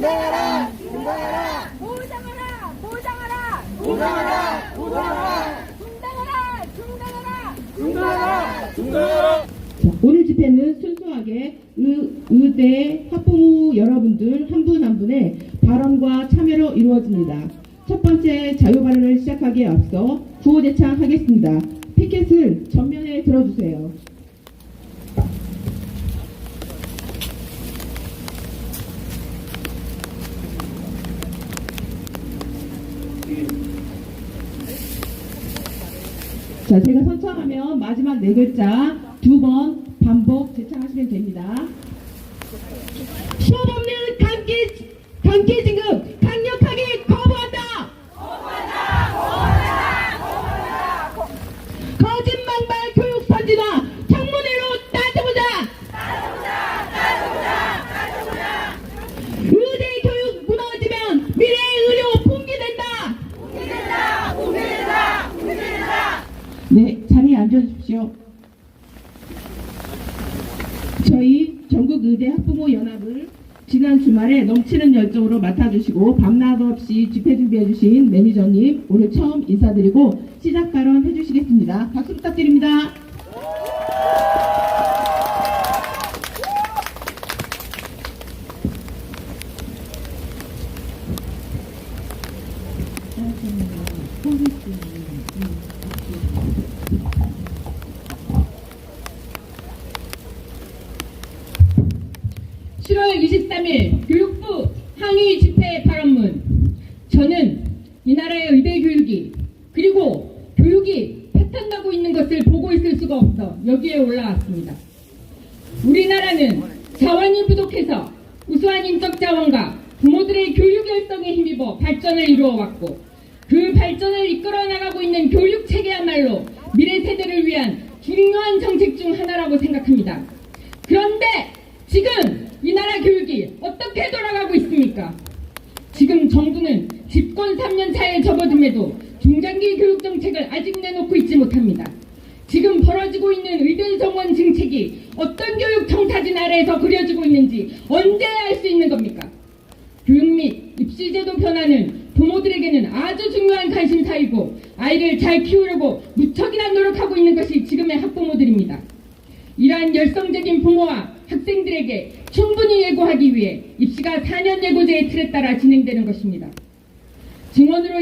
중단하라! 중단하라! 보장하라! 보장하라! 중단하라! 중단하라! 중단하라! 중단하라! 중단하라! 중단하라! 오늘 집회는 순수하게 의대 학부모 여러분들 한 분 한 분의 발언과 참여로 이루어집니다. 첫 번째 자유발언을 시작하기에 앞서 구호제창하겠습니다. 피켓을 전면에 들어주세요. 자, 제가 선창하면 마지막 네 글자 2번 반복 제창하시면 됩니다. 수업 없는 강제 진급 강력하게 거부한다. 거짓말말 교육 선진화 청문회로 따져보자. 의대 교육 무너지면 미래 의료 붕괴된다. 네, 자리에 앉아주십시오. 저희 전국의대 학부모 연합을 지난 주말에 넘치는 열정으로 맡아주시고 밤낮 없이 집회 준비해주신 매니저님 오늘 처음 인사드리고 시작 발언 해주시겠습니다. 박수 부탁드립니다. (10월 23일) 교육부 항의 집회 발언문. 저는 이 나라의 의대 교육이 그리고 교육이 파탄나고 있는 것을 보고 있을 수가 없어 여기에 올라왔습니다. 우리나라는 자원이 부족해서 우수한 인적 자원과 부모들의 교육 열성에 힘입어 발전을 이루어왔고 그 발전을 이끌어 나가고 있는 교육 체계야말로 미래 세대를 위한 중요한 정책 중 하나라고 생각합니다. 그런데 지금 이 나라 교육이 어떻게 돌아가고 있습니까? 지금 정부는 집권 3년 차에 접어듦에도 중장기 교육 정책을 아직 내놓고 있지 못합니다. 지금 벌어지고 있는 의대 정원 정책이 어떤 교육 청사진 아래에서 그려지고 있는지 언제 알 수 있는 겁니까? 교육 및 입시제도 변화는 부모들에게는 아주 중요한 관심사이고 아이를 잘 키우려고 무척이나 노력하고 있는 것이 지금의 학부모들입니다. 이러한 열성적인 부모와 학생들에게 충분히 예고하기 위해 입시가 4년 예고제의 틀에 따라 진행되는 것입니다. 증언으로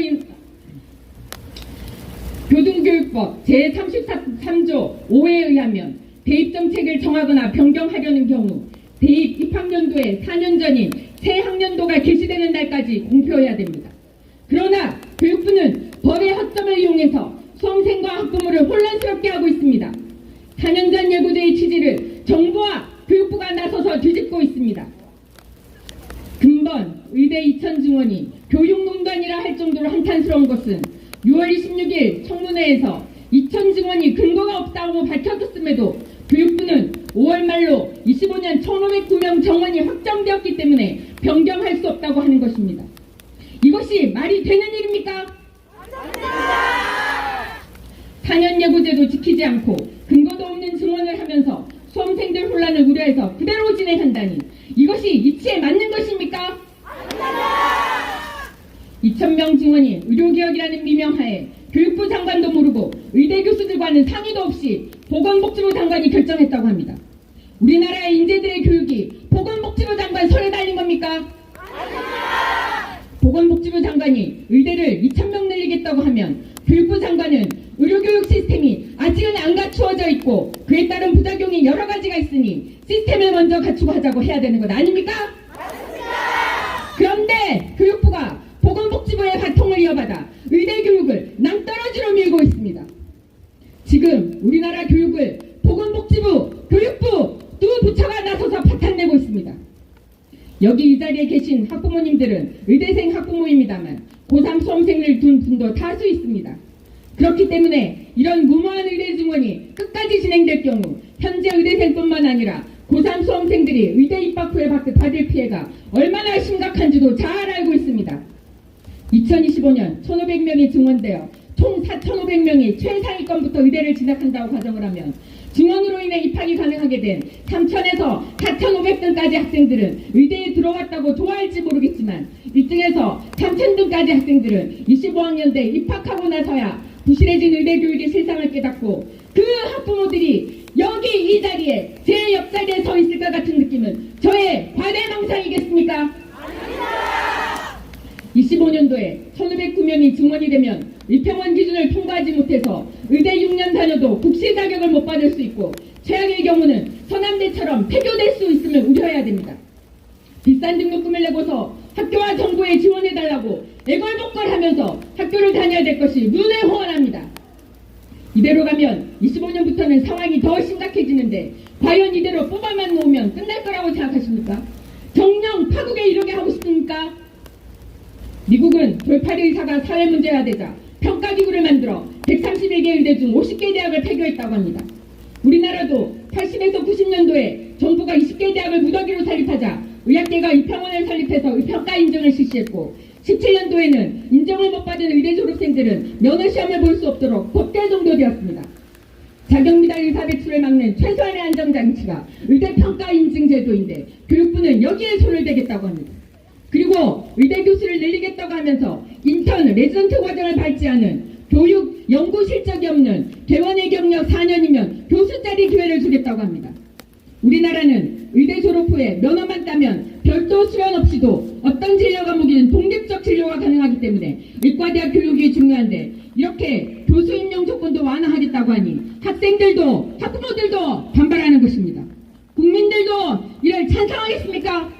교등교육법 제33조 5에 의하면 대입정책을 정하거나 변경하려는 경우 대입 입학연도에 4년 전인 새 학년도가 개시되는 날까지 공표해야 됩니다. 그러나 교육부는 법의 허점을 이용해서 수험생과 학부모를 혼란스럽게 하고 있습니다. 4년 전 예고제의 취지를 정부와 교육부가 나서서 뒤집고 있습니다. 근본 의대 2000 증원이 교육농단이라 할 정도로 한탄스러운 것은 6월 26일 청문회에서 2000 증원이 근거가 없다고 밝혀졌음에도 교육부는 5월 말로 25년 1509명 정원이 확정되었기 때문에 변경할 수 없다고 하는 것입니다. 이것이 말이 되는 일입니까? 4년 예고제도 지키지 않고 근거도 없는 증언을 하면서 수험생들 혼란을 우려해서 그대로 진행한다니 이것이 이치에 맞는 것입니까? 2000명 증원이 의료개혁이라는 미명하에 교육부 장관도 모르고 의대 교수들과는 상의도 없이 보건복지부 장관이 결정했다고 합니다. 우리나라의 인재들의 교육이 보건복지부 장관 손에 달린 겁니까? 보건복지부 장관이 의대를 2000명 늘리겠다고 하면 교육부 장관은 의료교육 시스템이 아직은 안 갖추어져 있고 그에 따른 부작용이 여러 가지가 있으니 시스템을 먼저 갖추고 하자고 해야 되는 것 아닙니까? 그런데 교육부가 보건복지부의 바통을 이어받아 의대 교육을 낭떠러지로 밀고 있습니다. 지금 우리나라 교육을 보건복지부, 교육부 두 부처가 나서서 파탄내고 있습니다. 여기 이 자리에 계신 학부모님들은 의대생 학부모입니다만 고3 수험생을 둔 분도 다수 있습니다. 그렇기 때문에 이런 무모한 의대 증원이 끝까지 진행될 경우 현재 의대생뿐만 아니라 고3 수험생들이 의대 입학 후에 받을 피해가 얼마나 심각한지도 잘 알고 있습니다. 2025년 1,500명이 증원되어 총 4,500명이 최상위권부터 의대를 진학한다고 가정을 하면 증원으로 인해 입학이 가능하게 된 3,000에서 4,500등까지 학생들은 의대에 들어왔다고 좋아할지 모르겠지만 1등에서 3,000등까지 학생들은 25학년 때 입학하고 나서야 부실해진 의대 교육의 실상을 깨닫고 그 학부모들이 여기 이 자리에 제 옆자리에 서 있을 것 같은 느낌은 저의 과대망상이겠습니까? 25년도에 1,509명이 증원이 되면 일평원 기준을 통과하지 못해서 의대 6년 다녀도 국시 자격을 못 받을 수 있고 최악의 경우는 서남대처럼 폐교될 수 있음을 우려해야 됩니다. 비싼 등록금을 내고서 학교와 정부에 지원해달라고 애걸복걸하면서 학교를 다녀야 될 것이 문외호원합니다. 이대로 가면 25년부터는 상황이 더 심각해지는데 과연 이대로 뽑아만 놓으면 끝날 거라고 생각하십니까? 정령 파국에 이르게 하고 싶습니까? 미국은 돌팔이 의사가 사회 문제가 되자 평가기구를 만들어 131개 의대 중 50개 대학을 폐교했다고 합니다. 우리나라도 80에서 90년도에 정부가 20개 대학을 무더기로 설립하자 의학계가 의평원을 설립해서 의평가 인증을 실시했고 17년도에는 인정을 못 받은 의대 졸업생들은 면허시험을 볼 수 없도록 법대 정도되었습니다. 자격미달 의사 배출을 막는 최소한의 안정장치가 의대평가 인증 제도인데 교육부는 여기에 손을 대겠다고 합니다. 그리고 의대 교수를 늘리겠다고 하면서 인턴, 레지던트 과정을 밟지 않은 교육, 연구 실적이 없는 개원의 경력 4년이면 교수 자리 기회를 주겠다고 합니다. 우리나라는 의대 졸업 후에 면허만 따면 별도 수련 없이도 어떤 진료 과목이든 독립적 진료가 가능하기 때문에 의과대학 교육이 중요한데 이렇게 교수 임용 조건도 완화하겠다고 하니 학생들도 학부모들도 반발하는 것입니다. 국민들도 이를 찬성하겠습니까?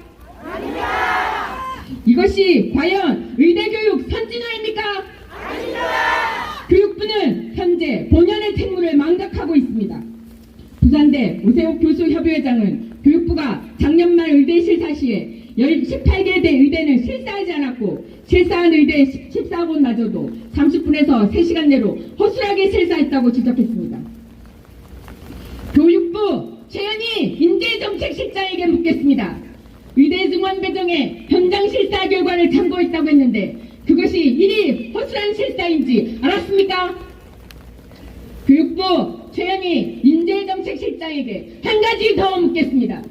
이것이 과연 의대교육 선진화입니까? 아닙니다. 교육부는 현재 본연의 책무를 망각하고 있습니다. 부산대 오세욱 교수협의회장은 교육부가 작년 말 의대 실사 시에 18개 대 의대는 실사하지 않았고 실사한 의대 14곳마저도 30분에서 3시간 내로 허술하게 실사했다고 지적했습니다. 교육부 최현희 인재정책실장에게 묻겠습니다. 의대 증원 배정의 현장 실사 결과를 참고했다고 했는데 그것이 이리 허술한 실사인지 알았습니까? 교육부 최현희 인재정책실장에게 한 가지 더 묻겠습니다.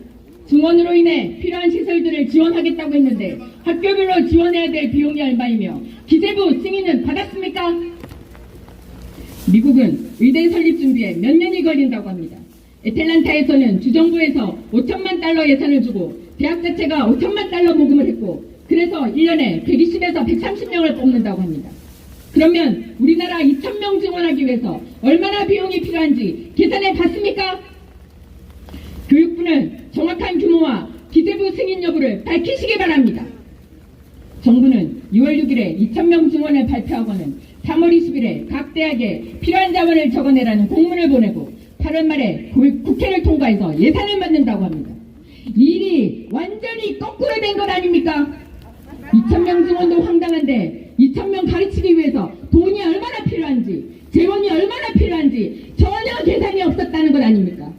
증원으로 인해 필요한 시설들을 지원하겠다고 했는데 학교별로 지원해야 될 비용이 얼마이며 기재부 승인은 받았습니까? 미국은 의대 설립 준비에 몇 년이 걸린다고 합니다. 애틀란타에서는 주정부에서 5천만 달러 예산을 주고 대학 자체가 5천만 달러 모금을 했고 그래서 1년에 120에서 130명을 뽑는다고 합니다. 그러면 우리나라 2,000명 증원하기 위해서 얼마나 비용이 필요한지 계산해 봤습니까? 교육부는 정확한 규모와 기재부 승인 여부를 밝히시기 바랍니다. 정부는 6월 6일에 2,000명 증원을 발표하고는 3월 20일에 각 대학에 필요한 자원을 적어내라는 공문을 보내고 8월 말에 국회를 통과해서 예산을 만든다고 합니다. 이 일이 완전히 거꾸로 된 것 아닙니까? 2,000명 증원도 황당한데 2,000명 가르치기 위해서 돈이 얼마나 필요한지 재원이 얼마나 필요한지 전혀 계산이 없었다는 것 아닙니까?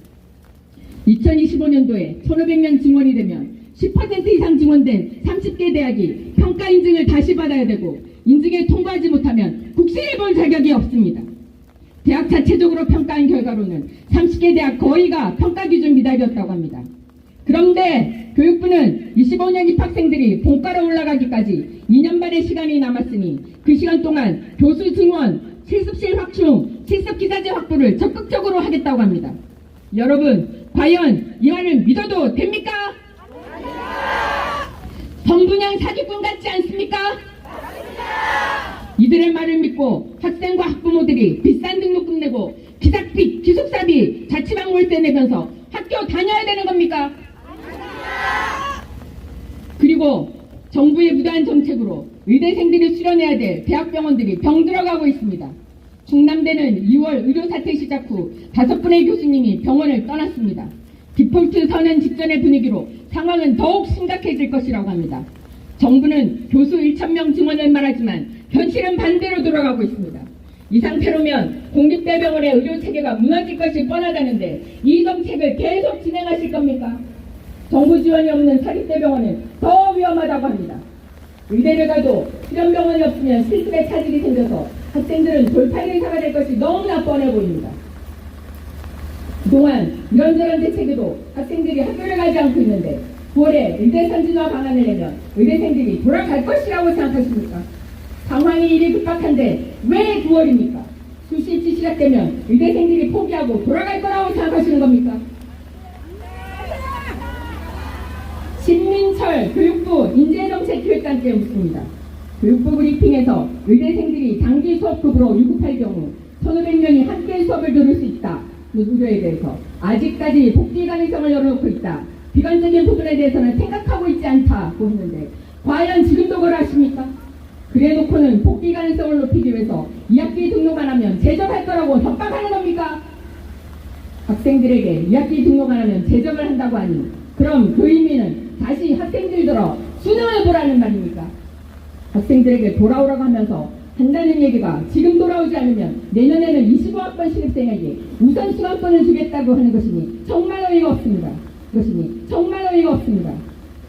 2025년도에 1,500명 증원이 되면 10% 이상 증원된 30개 대학이 평가 인증을 다시 받아야 되고 인증에 통과하지 못하면 국시를 볼 자격이 없습니다. 대학 자체적으로 평가한 결과로는 30개 대학 거의가 평가 기준 미달이었다고 합니다. 그런데 교육부는 25년 입학생들이 본과로 올라가기까지 2년 반의 시간이 남았으니 그 시간 동안 교수 증원, 실습실 확충, 실습기사제 확보를 적극적으로 하겠다고 합니다. 여러분, 과연 이 말을 믿어도 됩니까? 성분양 사기꾼 같지 않습니까? 이들의 말을 믿고 학생과 학부모들이 비싼 등록금 내고 기숙비, 기숙사비, 자취방 월세 내면서 학교 다녀야 되는 겁니까? 그리고 정부의 무도한 정책으로 의대생들이 수련해야 될 대학병원들이 병들어가고 있습니다. 충남대는 2월 의료사태 시작 후 5분의 교수님이 병원을 떠났습니다. 디폴트 선언 직전의 분위기로 상황은 더욱 심각해질 것이라고 합니다. 정부는 교수 1,000명 증원을 말하지만 현실은 반대로 돌아가고 있습니다. 이 상태로면 공립대병원의 의료체계가 무너질 것이 뻔하다는데 이 정책을 계속 진행하실 겁니까? 정부 지원이 없는 사립대병원은 더 위험하다고 합니다. 의대를 가도 실험병원이 없으면 실습에 차질이 생겨서 학생들은 돌팔이 의사가 될 것이 너무나 뻔해 보입니다. 그동안 이런저런 대책에도 학생들이 학교를 가지 않고 있는데 9월에 의대 선진화 방안을 내면 의대생들이 돌아갈 것이라고 생각하십니까? 상황이 이리 급박한데 왜 9월입니까? 수시입시 시작되면 의대생들이 포기하고 돌아갈 거라고 생각하시는 겁니까? 신민철 교육부 인재정책기획관께 묻습니다. 교육부 브리핑에서 의대생들이 장기 수업급으로 유급할 경우 1,500명이 함께 수업을 들을 수 있다. 우려에 대해서 아직까지 복귀 가능성을 열어놓고 있다. 비관적인 부분에 대해서는 생각하고 있지 않다고 했는데 과연 지금도 그러하십니까? 그래놓고는 복귀 가능성을 높이기 위해서 2학기 등록만 하면 제적할 거라고 협박하는 겁니까? 학생들에게 2학기 등록만 하면 제적을 한다고 하니 그럼 그 의미는 다시 학생들들어 수능을 보라는 말입니까? 학생들에게 돌아오라고 하면서 한다는 얘기가 지금 돌아오지 않으면 내년에는 25학번 신입생에게 우선 수강권을 주겠다고 하는 것이니 정말 어이가 없습니다. 그것이니 정말 어이가 없습니다.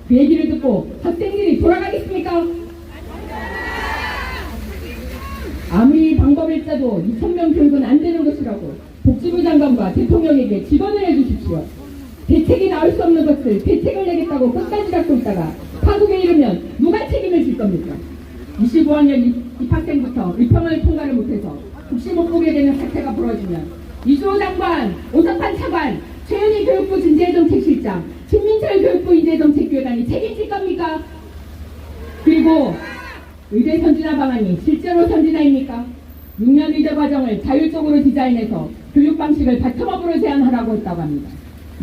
그 얘기를 듣고 학생들이 돌아가겠습니까? 아무리 방법을 짜도 2,000명 교육은 안 되는 것이라고 복지부 장관과 대통령에게 직언을 해주십시오. 대책이 나올 수 없는 것을 대책을 내겠다고 끝까지 갖고 있다가 파국에 이르면 누가 책임을 질 겁니까? 25학년 입학생부터 의평을 통과를 못해서 국시 못 보게 되는 사태가 벌어지면 이주호 장관, 오석환 차관, 최은희 교육부 진재정책실장, 신민철 교육부 인재정책기획관이 책임질 겁니까? 그리고 의대 선진화 방안이 실제로 선진화입니까? 6년 의대 과정을 자율적으로 디자인해서 교육 방식을 바텀업으로 제한하라고 했다고 합니다.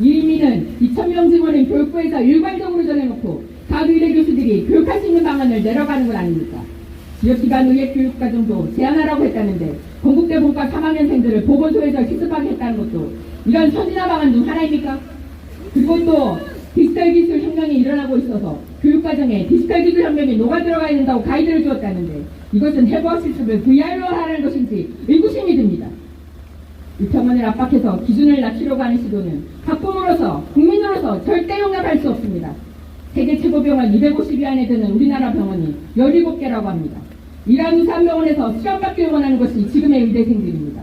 이 의미는 2,000명 증원은 교육부에서 일괄적으로 정해놓고 각 의대 교수들이 교육할 수 있는 방안을 내려가는 건 아닙니까? 지역기반 의예교육과정도 제한하라고 했다는데 건국대 본과 3학년생들을 보건소에서 실습하게 했다는 것도 이런 선진화 방안 중 하나입니까? 그리고 또 디지털 기술 혁명이 일어나고 있어서 교육과정에 디지털 기술 혁명이 녹아들어가야 된다고 가이드를 주었다는데 이것은 해부학 실습을 VR로 하라는 것인지 의구심이 듭니다. 의평원을 압박해서 기준을 낮추려고 하는 시도는 학부모로서 국민으로서 절대 용납할 수 없습니다. 세계 최고 병원 250위 안에 드는 우리나라 병원이 17개라고 합니다. 이란 우산병원에서 수련받기를 원하는 것이 지금의 의대생들입니다.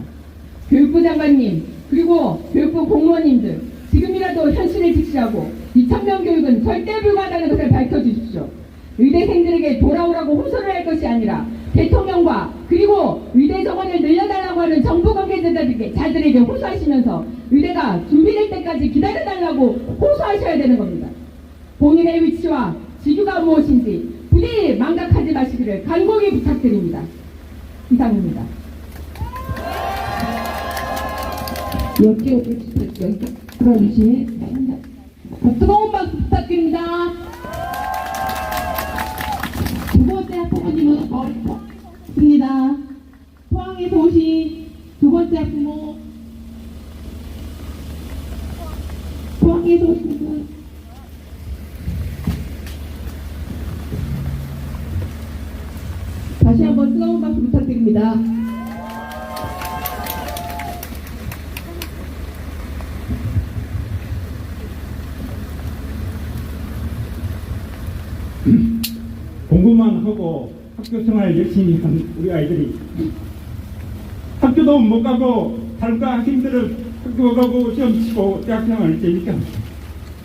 교육부 장관님 그리고 교육부 공무원님들 지금이라도 현실을 직시하고 2,000명 교육은 절대 불가하다는 것을 밝혀주십시오. 의대생들에게 돌아오라고 호소를 할 것이 아니라 대통령과 그리고 의대 정원을 늘려달라고 하는 정부 관계자들에게 호소하시면서 의대가 준비될 때까지 기다려달라고 호소하셔야 되는 겁니다. 본인의 위치와 직유가 무엇인지 부디 망각하지 마시기를 간곡히 부탁드립니다. 이상입니다. 들어주시면 뜨거운 박수 부탁드립니다. 두 번째 학부모님은 어렵습니다. 포항에서 오신 두 번째 학부모, 포항에서 오신 분, 다시 한번 뜨거운 박수 부탁드립니다. 공부만 하고 학교 생활 열심히 한 우리 아이들이 학교도 못 가고 다른과 학생들은 학교 가고 시험 치고 대학 생활을 재밌게 합니다.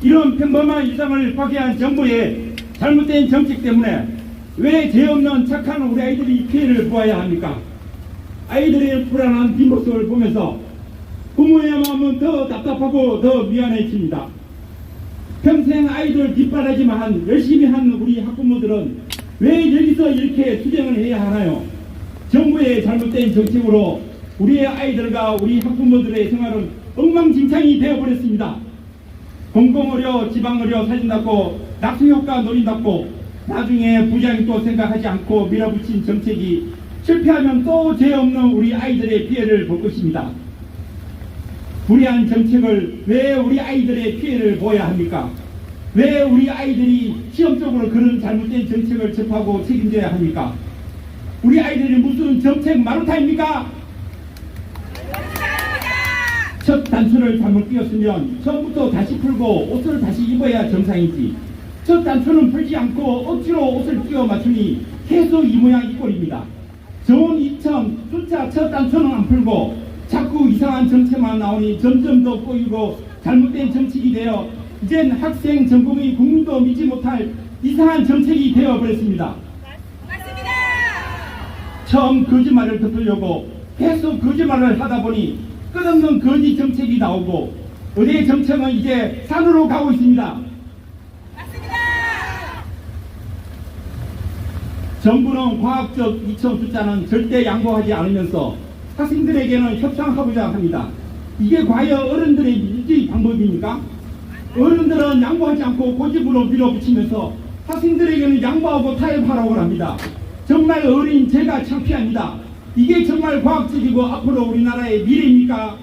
이런 평범한 일상을 파괴한 정부의 잘못된 정책 때문에 왜 죄 없는 착한 우리 아이들이 피해를 보아야 합니까? 아이들의 불안한 뒷모습을 보면서 부모의 마음은 더 답답하고 더 미안해집니다. 평생 아이들 뒷바라지만 한 열심히 한 우리 학부모들은 왜 여기서 이렇게 투쟁을 해야 하나요? 정부의 잘못된 정책으로 우리의 아이들과 우리 학부모들의 생활은 엉망진창이 되어버렸습니다. 공공의료, 지방의료 사진답고 낙수효과 노린답고 나중에 부작용 또 생각하지 않고 밀어붙인 정책이 실패하면 또 죄 없는 우리 아이들의 피해를 볼 것입니다. 불의한 정책을 왜 우리 아이들의 피해를 보아야 합니까? 왜 우리 아이들이 시험적으로 그런 잘못된 정책을 접하고 책임져야 합니까? 우리 아이들이 무슨 정책 마루타입니까? 첫 단추를 잘못 끼웠으면 처음부터 다시 풀고 옷을 다시 입어야 정상이지. 첫 단추는 풀지 않고 억지로 옷을 끼워 맞추니 계속 이 모양 이 꼴입니다. 좋은 2천 숫자 첫 단추는 안 풀고 자꾸 이상한 정책만 나오니 점점 더 꼬이고 잘못된 정책이 되어 이젠 학생, 전공의, 국민도 믿지 못할 이상한 정책이 되어버렸습니다. 맞습니다. 처음 거짓말을 덮으려고 계속 거짓말을 하다 보니 끝없는 거짓 정책이 나오고 의대 정책은 이제 산으로 가고 있습니다. 맞습니다. 정부는 과학적 이천 숫자는 절대 양보하지 않으면서 학생들에게는 협상하고자 합니다. 이게 과연 어른들의 민주주의 방법입니까? 어른들은 양보하지 않고 고집으로 밀어붙이면서 학생들에게는 양보하고 타협하라고 합니다. 정말 어린 제가 창피합니다. 이게 정말 과학적이고 앞으로 우리나라의 미래입니까?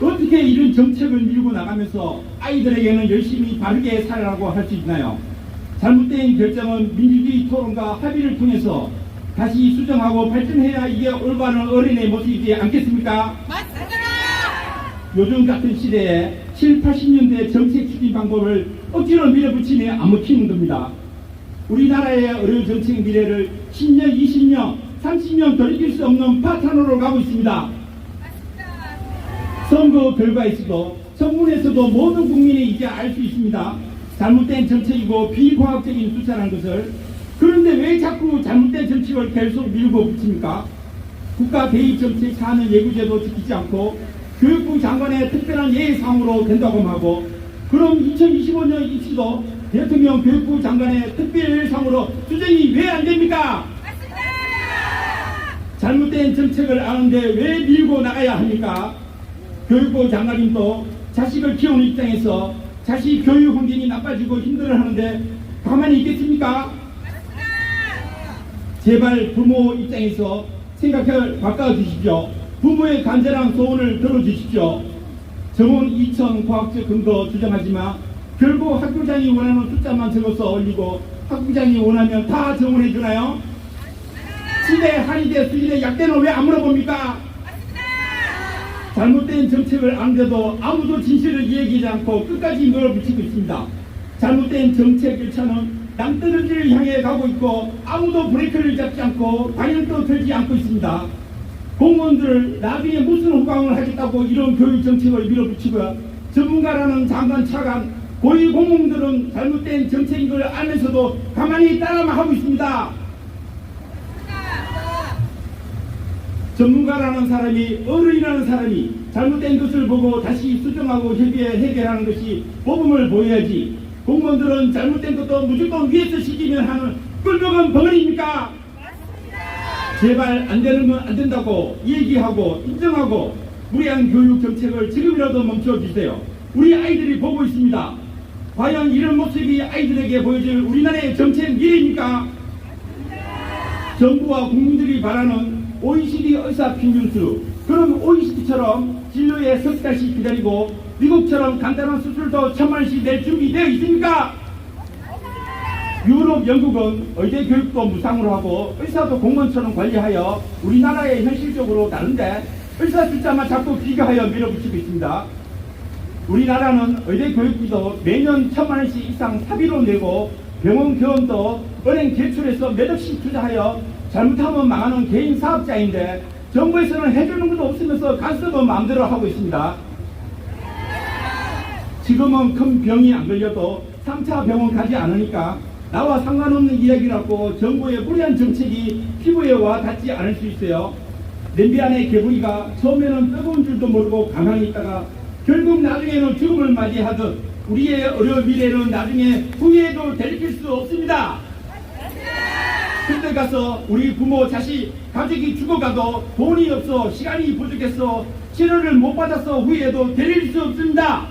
어떻게 이런 정책을 밀고 나가면서 아이들에게는 열심히 바르게 살라고 할 수 있나요? 잘못된 결정은 민주주의 토론과 합의를 통해서 다시 수정하고 발전해야 이게 올바른 어린의 모습이지 않겠습니까? 맞습니다. 요즘 같은 시대에 7, 80년대 정책 추진 방법을 억지로 밀어붙이며 안 먹히는 겁니다. 우리나라의 의료 정책 미래를 10년, 20년, 30년 돌이킬 수 없는 파탄으로 가고 있습니다. 선거 결과에서도 청문회에서도 모든 국민이 이제 알 수 있습니다. 잘못된 정책이고 비과학적인 숫자라는 것을. 그런데 왜 자꾸 잘못된 정책을 계속 밀고 붙입니까? 국가 대입 정책 사는 예구제도 지키지 않고 교육부 장관의 특별한 예외상으로 된다고 하고, 그럼 2025년 입시도 대통령 교육부 장관의 특별예외상으로 수정이 왜 안 됩니까? 잘못된 정책을 아는데 왜 밀고 나가야 합니까? 교육부 장관님도 자식을 키우는 입장에서 자식 교육 환경이 나빠지고 힘들어하는데 가만히 있겠습니까? 제발 부모 입장에서 생각을 바꿔주십시오. 부모의 간절한 소원을 들어주십시오. 정원 2천 과학적 근거 주장하지만 결국 학교장이 원하는 숫자만 적어서 올리고 학부장이 원하면 다 정원해 주나요? 치대, 한의대, 수의대, 약대는 왜 안 물어봅니까? 잘못된 정책을 아는데도 아무도 진실을 얘기하지 않고 끝까지 밀어붙이고 있습니다. 잘못된 정책 절차는 낭떠러지를 향해 가고 있고 아무도 브레이크를 잡지 않고 방향도 들지 않고 있습니다. 공무원들 나중에 무슨 호강을 하겠다고 이런 교육 정책을 밀어붙이고요. 전문가라는 장관 차관 고위 공무원들은 잘못된 정책인 걸 알면서도 가만히 따라만 하고 있습니다. 전문가라는 사람이, 어른이라는 사람이 잘못된 것을 보고 다시 수정하고 해결하는 것이 모범을 보여야지, 공무원들은 잘못된 것도 무조건 위에서 시키면 하는 꿀먹은 벙어리입니까? 제발 안 되는 건 안 된다고 얘기하고 인정하고 무리한 교육 정책을 지금이라도 멈춰주세요. 우리 아이들이 보고 있습니다. 과연 이런 모습이 아이들에게 보여줄 우리나라의 정책 미래입니까? 정부와 국민들이 바라는 OECD 의사평균수, 그럼 OECD처럼 진료에 석 달씩 기다리고 미국처럼 간단한 수술도 1,000만원씩 낼 준비되어 있습니까? 유럽, 영국은 의대 교육도 무상으로 하고 의사도 공무원처럼 관리하여 우리나라에 현실적으로 다른데 의사 숫자만 자꾸 비교하여 밀어붙이고 있습니다. 우리나라는 의대 교육비도 매년 1,000만원씩 이상 사비로 내고 병원 교원도 은행 대출해서 몇 억씩 투자하여 잘못하면 망하는 개인 사업자인데 정부에서는 해주는 것도 없으면서 간섭은 마음대로 하고 있습니다. 지금은 큰 병이 안 걸려도 3차 병원 가지 않으니까 나와 상관없는 이야기라고 정부의 무리한 정책이 피부에 와 닿지 않을 수 있어요. 냄비 안의 개구리가 처음에는 뜨거운 줄도 모르고 가만히 있다가 결국 나중에는 죽음을 맞이하듯 우리의 의료 미래는 나중에 후회도 되돌릴 수 없습니다. 그때 가서 우리 부모, 자식, 가족이 죽어가도 돈이 없어, 시간이 부족해서 치료를 못 받아서 후회도 되돌릴 수 없습니다.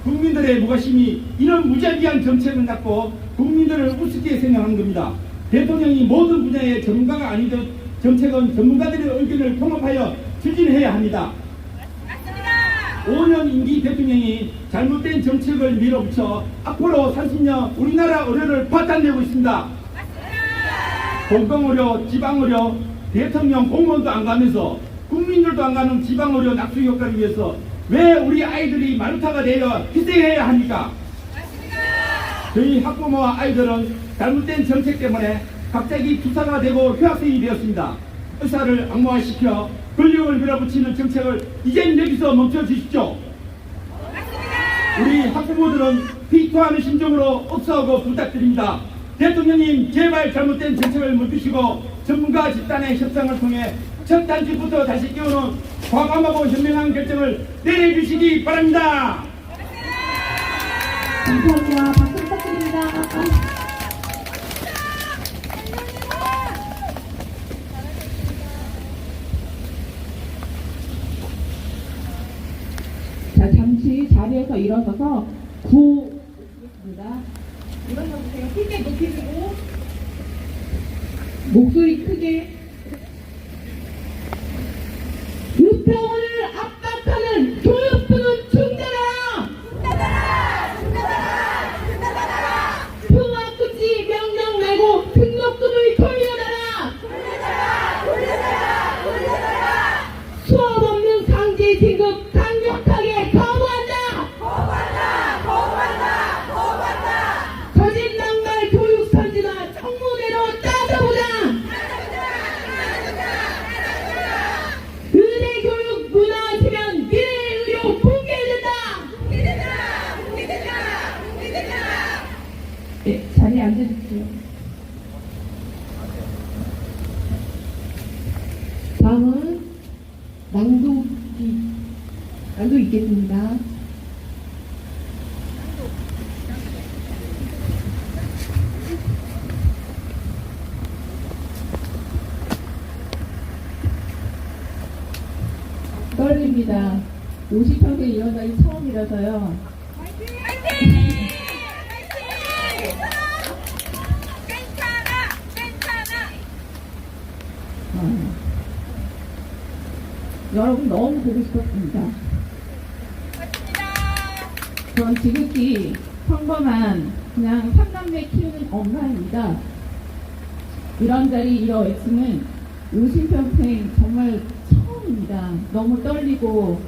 국민들의 무관심이 이런 무자비한 정책을 갖고 국민들을 우습게 생각하는 겁니다. 대통령이 모든 분야의 전문가가 아니듯 정책은 전문가들의 의견을 통합하여 추진해야 합니다. 5년 임기 대통령이 잘못된 정책을 밀어붙여 앞으로 30년 우리나라 의료를 파탄내고 있습니다. 공공의료, 지방의료, 대통령 공무원도 안 가면서 국민들도 안 가는 지방의료 낙수 효과를 위해서 왜 우리 아이들이 마루타가 되어 희생해야 합니까? 저희 학부모와 아이들은 잘못된 정책 때문에 갑자기 투사가 되고 휴학생이 되었습니다. 의사를 악마화시켜 권력을 밀어붙이는 정책을 이젠 여기서 멈춰주십시오. 우리 학부모들은 비토하는 심정으로 억수하고 부탁드립니다. 대통령님, 제발 잘못된 정책을 멈추시고 전문가 집단의 협상을 통해 첫 단추부터 다시 끼우는 과감하고 현명한 결정을 내려주시기 바랍니다. 감사합니다. 박수 부탁드립니다. 자, 잠시 자리에서 일어서서 구호드리겠습니다. 일어나 보세요. 크게 높이시고 목소리 크게. 우평을 압박하는 교육부는 중단하라! 통합 금지 명령 내고 등록금을 돌려달라! 수업 없는 강제 진급 강력하게 거부한다! 거짓 낭말 교육 선지가 청문회로 따져보자! 의대 교육 무너지면 미래 의료 붕괴된다! 네, 자리에 앉아주세요. 다음은 낭독 있겠습니다. 떨립니다. 50평생 일어나기 처음이라서요. 여러분 너무 보고 싶었습니다. 전 지극히 평범한 그냥 3남매 키우는 엄마입니다. 이런 자리 이런 외침은 50평생 정말 처음입니다. 너무 떨리고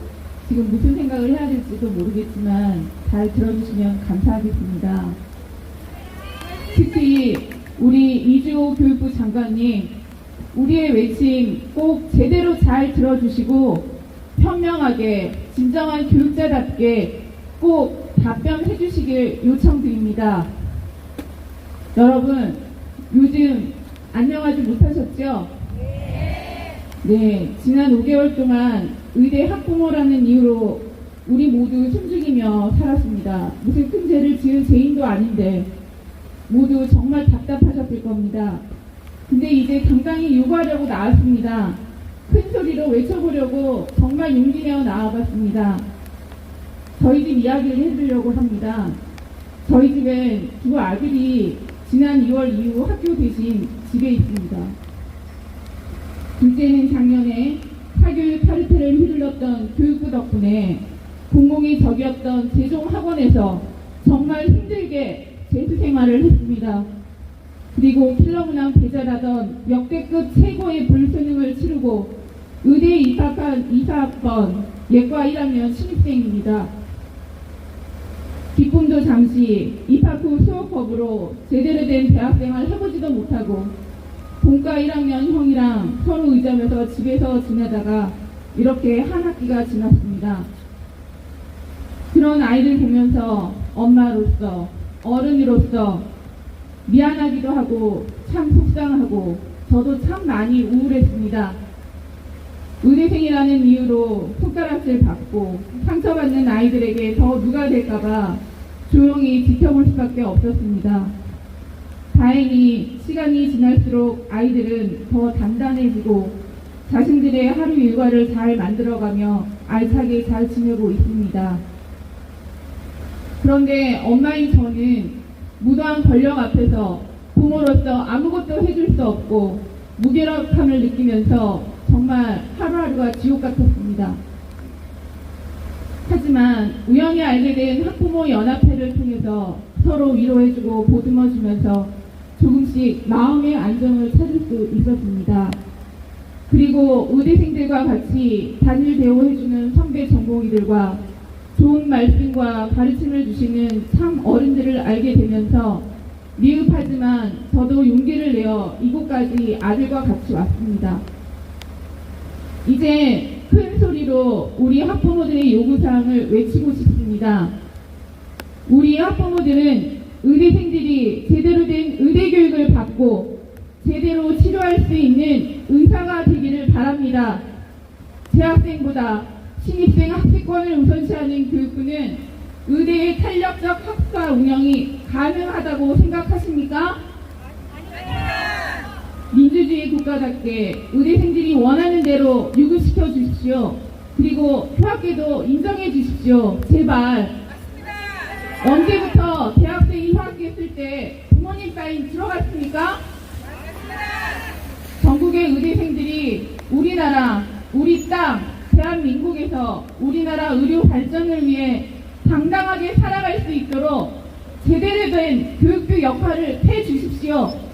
지금 무슨 생각을 해야 될지도 모르겠지만 잘 들어주시면 감사하겠습니다. 특히 우리 이주호 교육부 장관님, 우리의 외침 꼭 제대로 잘 들어주시고 현명하게 진정한 교육자답게 꼭 답변해 주시길 요청드립니다. 여러분, 요즘 안녕하지 못하셨죠? 네, 지난 5개월 동안 의대 학부모라는 이유로 우리 모두 숨죽이며 살았습니다. 무슨 큰 죄를 지은 죄인도 아닌데 모두 정말 답답하셨을 겁니다. 근데 이제 당당히 요구하려고 나왔습니다. 큰 소리로 외쳐보려고 정말 용기 내어 나와봤습니다. 저희 집 이야기를 해드리려고 합니다. 저희 집엔 두 아들이 지난 2월 이후 학교 대신 집에 있습니다. 둘째는 작년에 사교육 카르텔을 휘둘렀던 교육부 덕분에 공공이 적이었던 세종학원에서 정말 힘들게 재수 생활을 했습니다. 그리고 킬러문항 배제라던 역대급 최고의 불수능을 치르고 의대에 입학한 24학번 예과 1학년 신입생입니다. 기쁨도 잠시 입학 후 수업법으로 제대로 된 대학생활 해보지도 못하고 본과 1학년 형이랑 서로 의점에서 집에서 지내다가 이렇게 한 학기가 지났습니다. 그런 아이들 보면서 엄마로서 어른으로서 미안하기도 하고 참 속상하고 저도 참 많이 우울했습니다. 의대생이라는 이유로 손가락질 받고 상처받는 아이들에게 더 누가 될까봐 조용히 지켜볼 수밖에 없었습니다. 다행히 시간이 지날수록 아이들은 더 단단해지고 자신들의 하루 일과를 잘 만들어가며 알차게 잘 지내고 있습니다. 그런데 엄마인 저는 무도한 권력 앞에서 부모로서 아무것도 해줄 수 없고 무기력함을 느끼면서 정말 하루하루가 지옥 같았습니다. 하지만 우연히 알게 된 학부모 연합회를 통해서 서로 위로해주고 보듬어주면서 조금씩 마음의 안정을 찾을 수 있었습니다. 그리고 의대생들과 같이 단일 대우해주는 선배 전공의들과 좋은 말씀과 가르침을 주시는 참 어른들을 알게 되면서 미흡하지만 저도 용기를 내어 이곳까지 아들과 같이 왔습니다. 이제 큰 소리로 우리 학부모들의 요구사항을 외치고 싶습니다. 우리 학부모들은 의대생들이 제대로 된 의대 교육을 받고 제대로 치료할 수 있는 의사가 되기를 바랍니다. 재학생보다 신입생 학습권을 우선시하는 교육부는 의대의 탄력적 학사 운영이 가능하다고 생각하십니까? 민주주의 국가답게 의대생들이 원하는 대로 유급시켜 주십시오. 그리고 휴학계도 인정해 주십시오. 제발. 언제부터 대학생이 휴학했을 때 부모님 사인 들어갔습니까? 전국의 의대생들이 우리나라, 우리 땅, 대한민국에서 우리나라 의료 발전을 위해 당당하게 살아갈 수 있도록 제대로 된 교육부 역할을 해주십시오.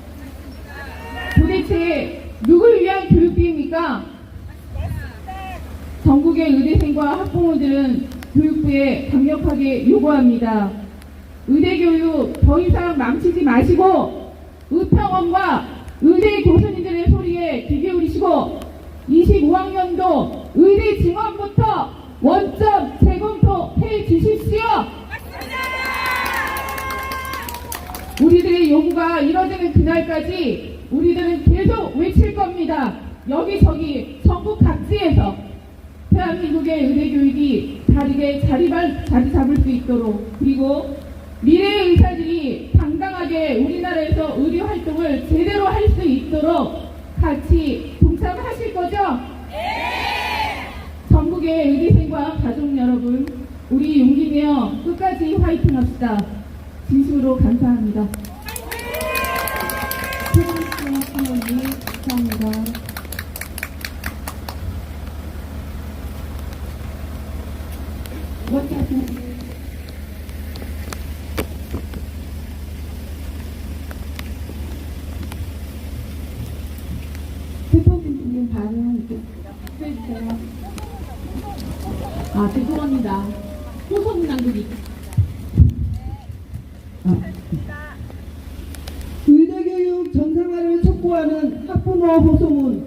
도대체 누굴 위한 교육비입니까? 전국의 의대생과 학부모들은 교육부에 강력하게 요구합니다. 의대교육 더 이상 망치지 마시고 의평원과 의대 교수님들의 소리에 귀 기울이시고 25학년도 의대 증원부터 원점 재검토해 주십시오. 우리들의 요구가 이뤄지는 그날까지 우리들은 계속 외칠 겁니다. 여기저기 전국 각지에서 대한민국의 의대교육이 다르게 자리 잡을 수 있도록, 그리고 미래의 의사들이 당당하게 우리나라에서 의료 활동을 제대로 할 수 있도록 같이 동참하실 거죠? 네! 전국의 의대생과 가족 여러분, 우리 용기 내어 끝까지 화이팅 합시다. 진심으로 감사합니다. 감사합니다. 대표님 반응 해주세요. 죄송합니다. 호소문 남기기. 의대교육 정상화를 촉구하는 학부모 호소문.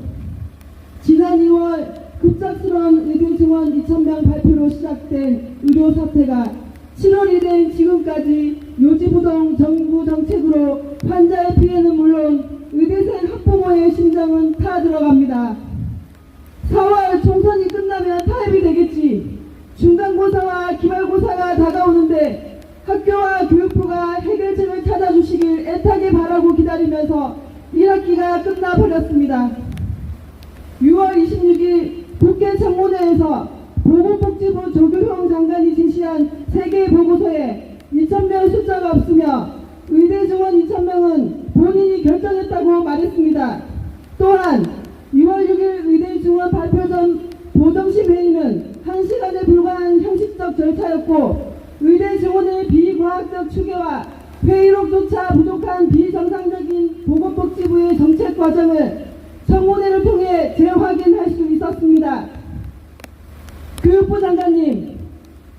지난 2월 급작스러운 의대 증원 2,000명 발표로 시작된 의료 사태가 7월이 된 지금까지 요지부동 정부 정책으로 환자의 피해는 물론 의대생 학부모의 심장은 타 들어갑니다. 4월 총선이 끝나면 타협이 되겠지. 중간고사와 기말고사가 다가오는데 학교와 교육부가 해결책을 찾아주시길 애타게 바라고 기다리면서 1학기가 끝나버렸습니다. 6월 26일 국회 청문회에서 보건복지부 조규형 장관이 제시한 3개의 보고서에 2,000명 숫자가 없으며 의대 증원 2,000명은 본인이 결정했다고 말했습니다. 또한 6월 6일 의대 증원 발표 전 보정심 회의는 1시간에 불과한 형식적 절차였고 의대 증원의 비과학적 추계와 회의록조차 부족한 비정상적인 보건복지부의 정책 과정을 청문회를 통해 재확인할 수 있었습니다. 교육부 장관님,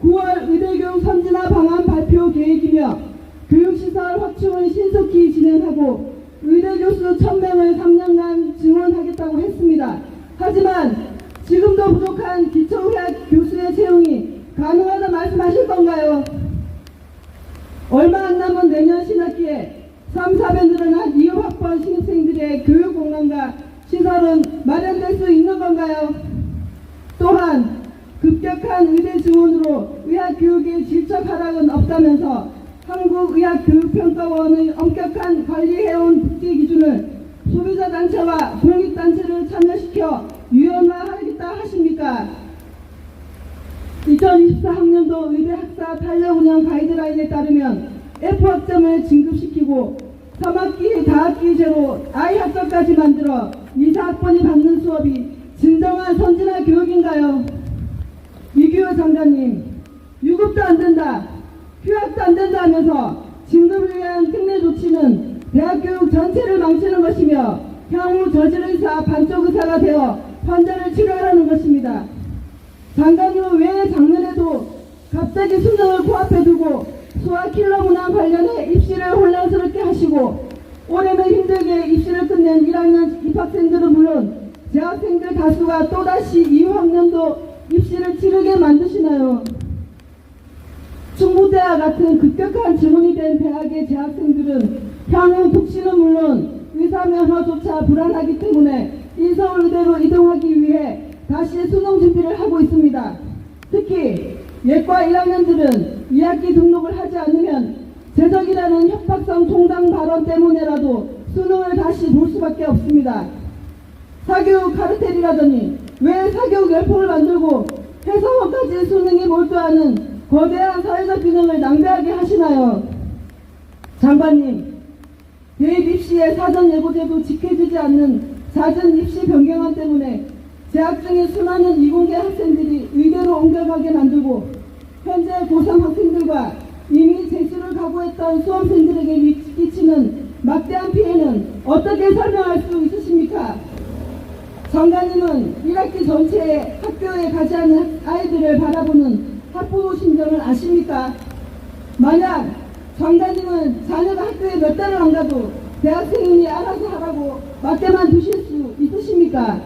9월 의대교육 선진화 방안 발표 계획이며 교육시설 확충을 신속히 진행하고 의대교수 1,000명을 3년간 증원하겠다고 했습니다. 하지만 지금도 부족한 기초의학 교수의 채용이 가능하다 말씀하실 건가요? 얼마 안 남은 내년 신학기에 3, 4배 늘어난 이후학번 신입생들의 교육 공간과 시설은 마련될 수 있는 건가요? 또한 급격한 의대 증원으로 의학교육의 질적 하락은 없다면서 한국의학교육평가원의 엄격한 관리해온 복지 기준을 소비자단체와 공익단체를 참여시켜 유연화하겠다 하십니까? 2024학년도 의대 학사 탄력 운영 가이드라인에 따르면 F학점을 진급시키고 3학기 다학기제로 I학점까지 만들어 2, 4학번이 받는 수업이 진정한 선진화 교육인가요? 이규호 장관님, 유급도 안 된다, 휴학도 안 된다 하면서 진급을 위한 특례 조치는 대학교육 전체를 망치는 것이며 향후 저질의사 반쪽의사가 되어 환자를 치료하라는 것입니다. 장관님은 왜 작년에도 갑자기 수능을 코앞에 두고 수학킬러 문항 관련해 입시를 혼란스럽게 하시고 올해는 힘들게 입시를 끝낸 1학년 입학생들은 물론 재학생들 다수가 또다시 이후 학년도 입시를 치르게 만드시나요? 충북대와 같은 급격한 증원이 된 대학의 재학생들은 향후 복지는 물론 의사 면허조차 불안하기 때문에 인서울의대로 이동하기 위해 다시 수능 준비를 하고 있습니다. 특히 예과 1학년들은 2학기 등록을 하지 않으면 재적이라는 협박성 통당 발언 때문에라도 수능을 다시 볼 수밖에 없습니다. 사교육 카르텔이라더니 왜 사교육 열풍을 만들고 해서원까지 수능에 몰두하는 거대한 사회적 균형을 낭비하게 하시나요? 장관님, 대입 입시의 사전 예고제도 지켜지지 않는 잦은 입시 변경안 때문에 재학 중인 수많은 이공계 학생들이 의대로 옮겨가게 만들고 현재 고3 학생들과 이미 재수를 각오했던 수험생들에게 끼치는 막대한 피해는 어떻게 설명할 수 있으십니까? 장관님은 1학기 전체에 학교에 가지 않는 아이들을 바라보는 학부모 심정을 아십니까? 만약 장관님은 자녀가 학교에 몇 달을 안 가도 대학생이 알아서 하라고 맡겨만 두실 수 있으십니까?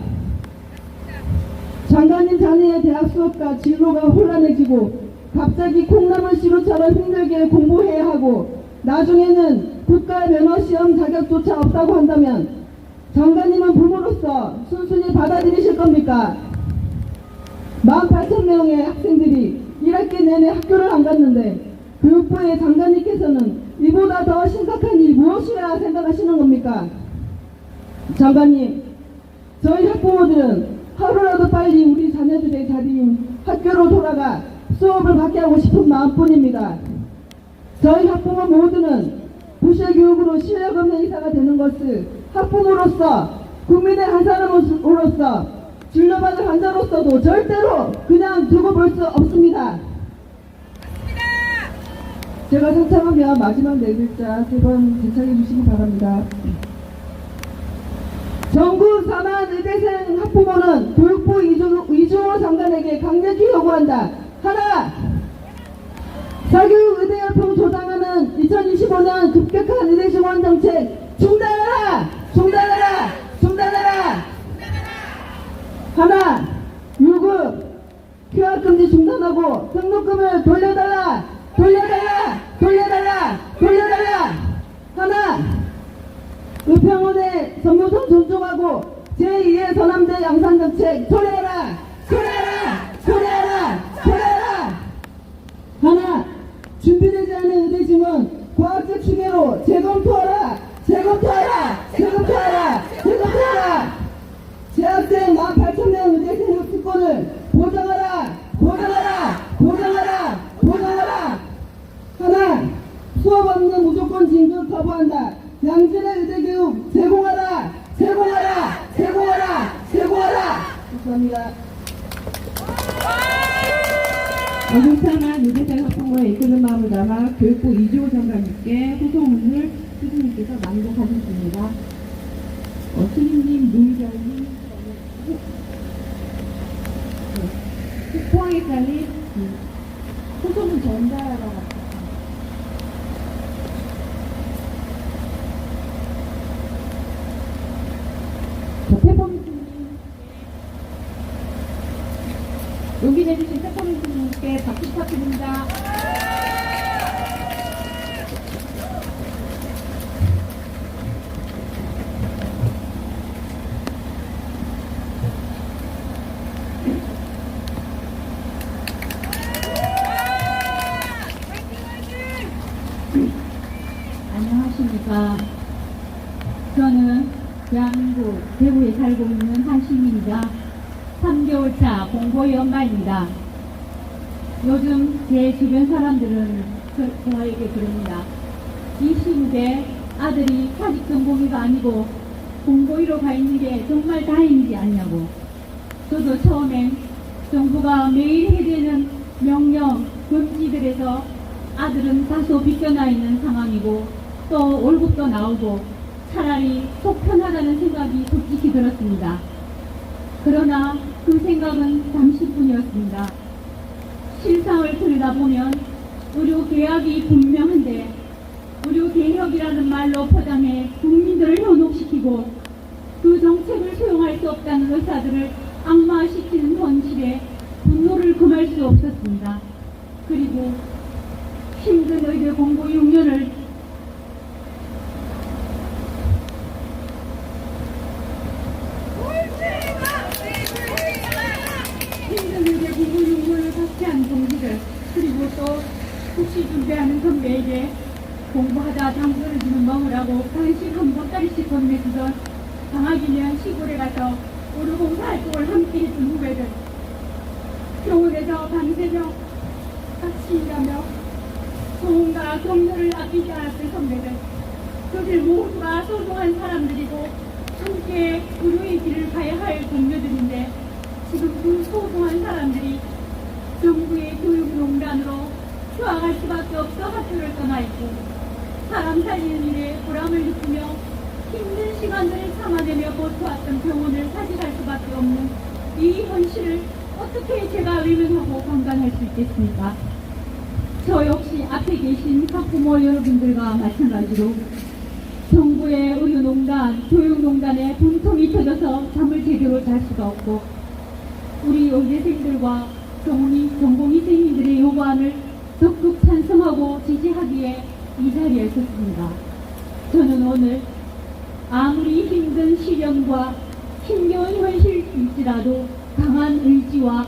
장관님 자녀의 대학 수업과 진로가 혼란해지고 갑자기 콩나물 시루처럼 힘들게 공부해야 하고 나중에는 국가 면허시험 자격조차 없다고 한다면 장관님은 부모로서 순순히 받아들이실 겁니까? 18,000명의 학생들이 1학기 내내 학교를 안 갔는데 교육부의 장관님께서는 이보다 더 심각한 일이 무엇이라 생각하시는 겁니까? 장관님, 저희 학부모들은 하루라도 빨리 우리 자녀들의 자리인 학교로 돌아가 수업을 받게 하고 싶은 마음뿐입니다. 저희 학부모 모두는 부실 교육으로 실력 없는 의사가 되는 것을 학부모로서 국민의 한 사람으로서 진료받을 환자로서도 절대로 그냥 두고 볼 수 없습니다. 제가 상참하면 마지막 네 글자 3번 제청해 주시기 바랍니다. 전국 4만 의대생 학부모는 교육부 이주호 장관에게 강력히 요구한다. 하나, 사교육 의대 열풍 조장하는 2025년 급격한 의대 지원 정책 중단하라! 중단하라! 중단하라! 하나, 유급 휴학금지 중단하고 등록금을 돌려달라! 돌려달라! 돌려달라! 돌려달라! 하나, 의평원의 전무선 존중하고 제2의 서남대 양산정책 소리해라! 소리해라! 소리해라! 소리해라! 하나, 준비되지 않은 의대 지원 과학적 추계로 재검토하라! 재검토하라! 재검토하라! 재검토하라! 재학생 18,000명 의대생 학습권을 보장하라! 보장하라! 보장하라! 보장하라! 하나, 수업 없는 무조건 진급 거부한다. 양질의 의대교육 제공하라! 제공하라! 제공하라! 제공하라! 감사합니다. 어중창한 의대생 학부모의 이끄는 마음을 담아 교육부 이주호 장관님께 호소문을 스승님께서 낭독하셨습니다. 스님님, 노의장님, 포항에까지 호소문 전달하러 갔습니다. 용기 내주신 태포민주님께 박수 부탁드립니다. 안녕하십니까. 저는 대한민국 대구에 살고 있는 한 시민이자 3개월차 공고의 엄마입니다. 요즘 제 주변 사람들은 저에게 그럽니다. 이 시국에 아들이 사직 전공의가 아니고 공고의로 가 있는 게 정말 다행이지 않냐고. 저도 처음엔 정부가 매일 해대는 명령, 금지들에서 아들은 다소 비껴나 있는 상황이고 또 월급도 나오고 차라리 속 편하다는 생각이 솔직히 들었습니다. 그러나 그 생각은 잠시뿐이었습니다. 실상을 들여다보면 의료개혁이 분명한데 의료개혁이라는 말로 포장해 국민들을 현혹시키고 그 정책을 수용할 수 없다는 의사들을 악마시키는 현실에 분노를 금할 수 없었습니다. 그리고 힘든 의대 공부 6년을 같이 한 동지들, 그리고 또 국시 준비하는 선배에게 공부하다 당근을 주는 먹으라고 간식 한 보따리씩 건네주던 방학이면 시골에 가서 우리 봉사활동을 함께 했던 후배들, 병원에서 밤새며 같이 일하며 소음과 격려를 아끼지 않았던 선배들, 그들 모두가 소중한 사람들이고 함께 의료의 길을 가야 할 동료들인데, 지금 그 소중한 사람들이 정부의 교육농단으로 휴학할 수밖에 없어 학교를 떠나 있고, 사람 살리는 일에 보람을 느끼며 힘든 시간들을 참아내며 버텨왔던 병원을 사직할 수밖에 없는 이 현실을 어떻게 제가 외면하고 강간할 수 있겠습니까? 저 역시 앞에 계신 학부모 여러분들과 마찬가지로 정부의 의료농단, 교육농단에 분통이 터져서 잠을 제대로 잘 수가 없고, 우리 의대생들과 전공의생님들의 요구안을 적극 찬성하고 지지하기에 이 자리에 섰습니다. 저는 오늘 아무리 힘든 시련과 힘겨운 현실일지라도 강한 의지와,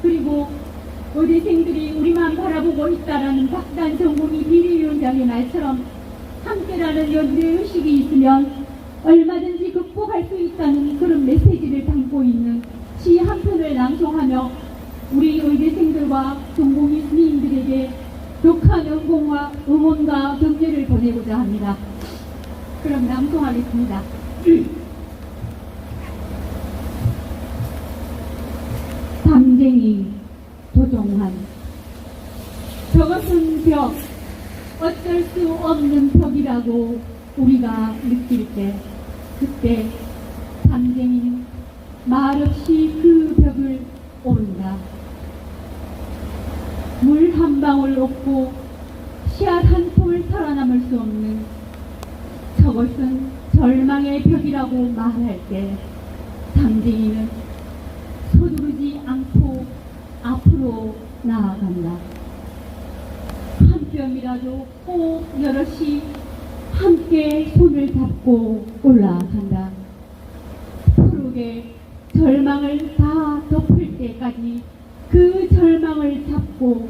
그리고 의대생들이 우리만 바라보고 있다라는 박단 전공의 비리위원장의 말처럼 함께라는 연대의식이 있으면 얼마든지 극복할 수 있다는 그런 메시지를 담고 있는 시 한 편을 낭송하며 우리 의대생들과 전공의 스님들에게 격한 응원과 격려를 보내고자 합니다. 그럼 낭송하겠습니다. 담쟁이 도종환. 저것은 벽, 어쩔 수 없는 벽이라고 우리가 느낄 때, 그때 담쟁이는 말없이 그 벽을 오른다. 물 한 방울 없고 씨앗 한 톨 살아남을 수 없는 저것은 절망의 벽이라고 말할 때, 담쟁이는 서두르지 않고 앞으로 나아간다. 한 뼘이라도 꼭 여럿이 함께 손을 잡고 올라간다. 푸르게 절망을 다 덮을 때까지 그 절망을 잡고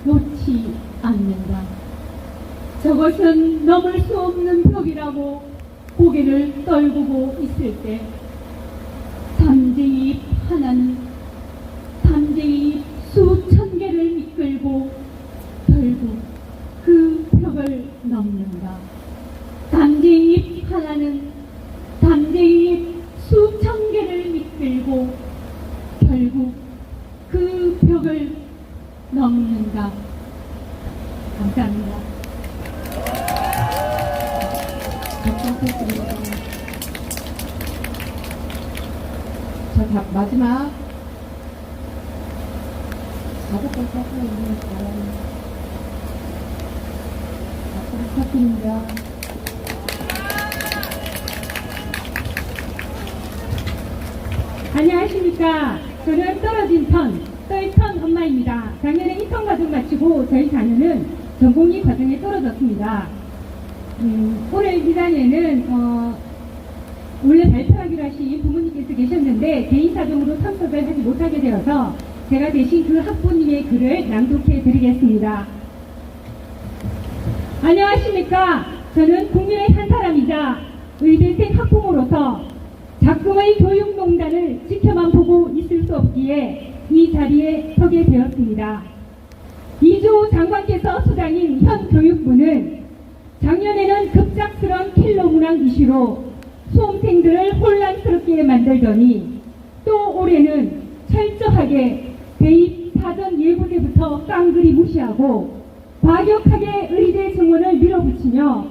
놓지 않는다. 저것은 넘을 수 없는 벽이라고 고개를 떨구고 있을 때, 담쟁이 하나는 담쟁이 수천 개를 이끌고 결국 그 벽을 넘는다. 담쟁이 하나는 담쟁이 수천 개를 이끌고 결국 그 벽을 넘는다. 감사합니다. 자, 마지막 4번까지 하고 있는 사람 앞으로 부탁드립니다. 안녕하십니까. 저는 떨어진 턴, 떨턴 엄마입니다. 작년에 입학 과정 마치고 저희 자녀는 전공의 과정에 떨어졌습니다. 올해 2단에는 원래 발표하기로 하신 부모님께서 계셨는데 개인 사정으로 참석을 하지 못하게 되어서 제가 대신 그 학부님의 글을 낭독해 드리겠습니다. 안녕하십니까. 저는 국민의 한 사람이자 의대생 학부모로서 작금의 교육농단을 지켜만 보고 있을 수 없기에 이 자리에 서게 되었습니다. 이주 장관께서 수장인 현 교육부는 작년에는 급작스런 킬러 문항 이슈로 수험생들을 혼란스럽게 만들더니 또 올해는 철저하게 대입 사전 예고제부터 깡그리 무시하고 과격하게 의대 정원을 밀어붙이며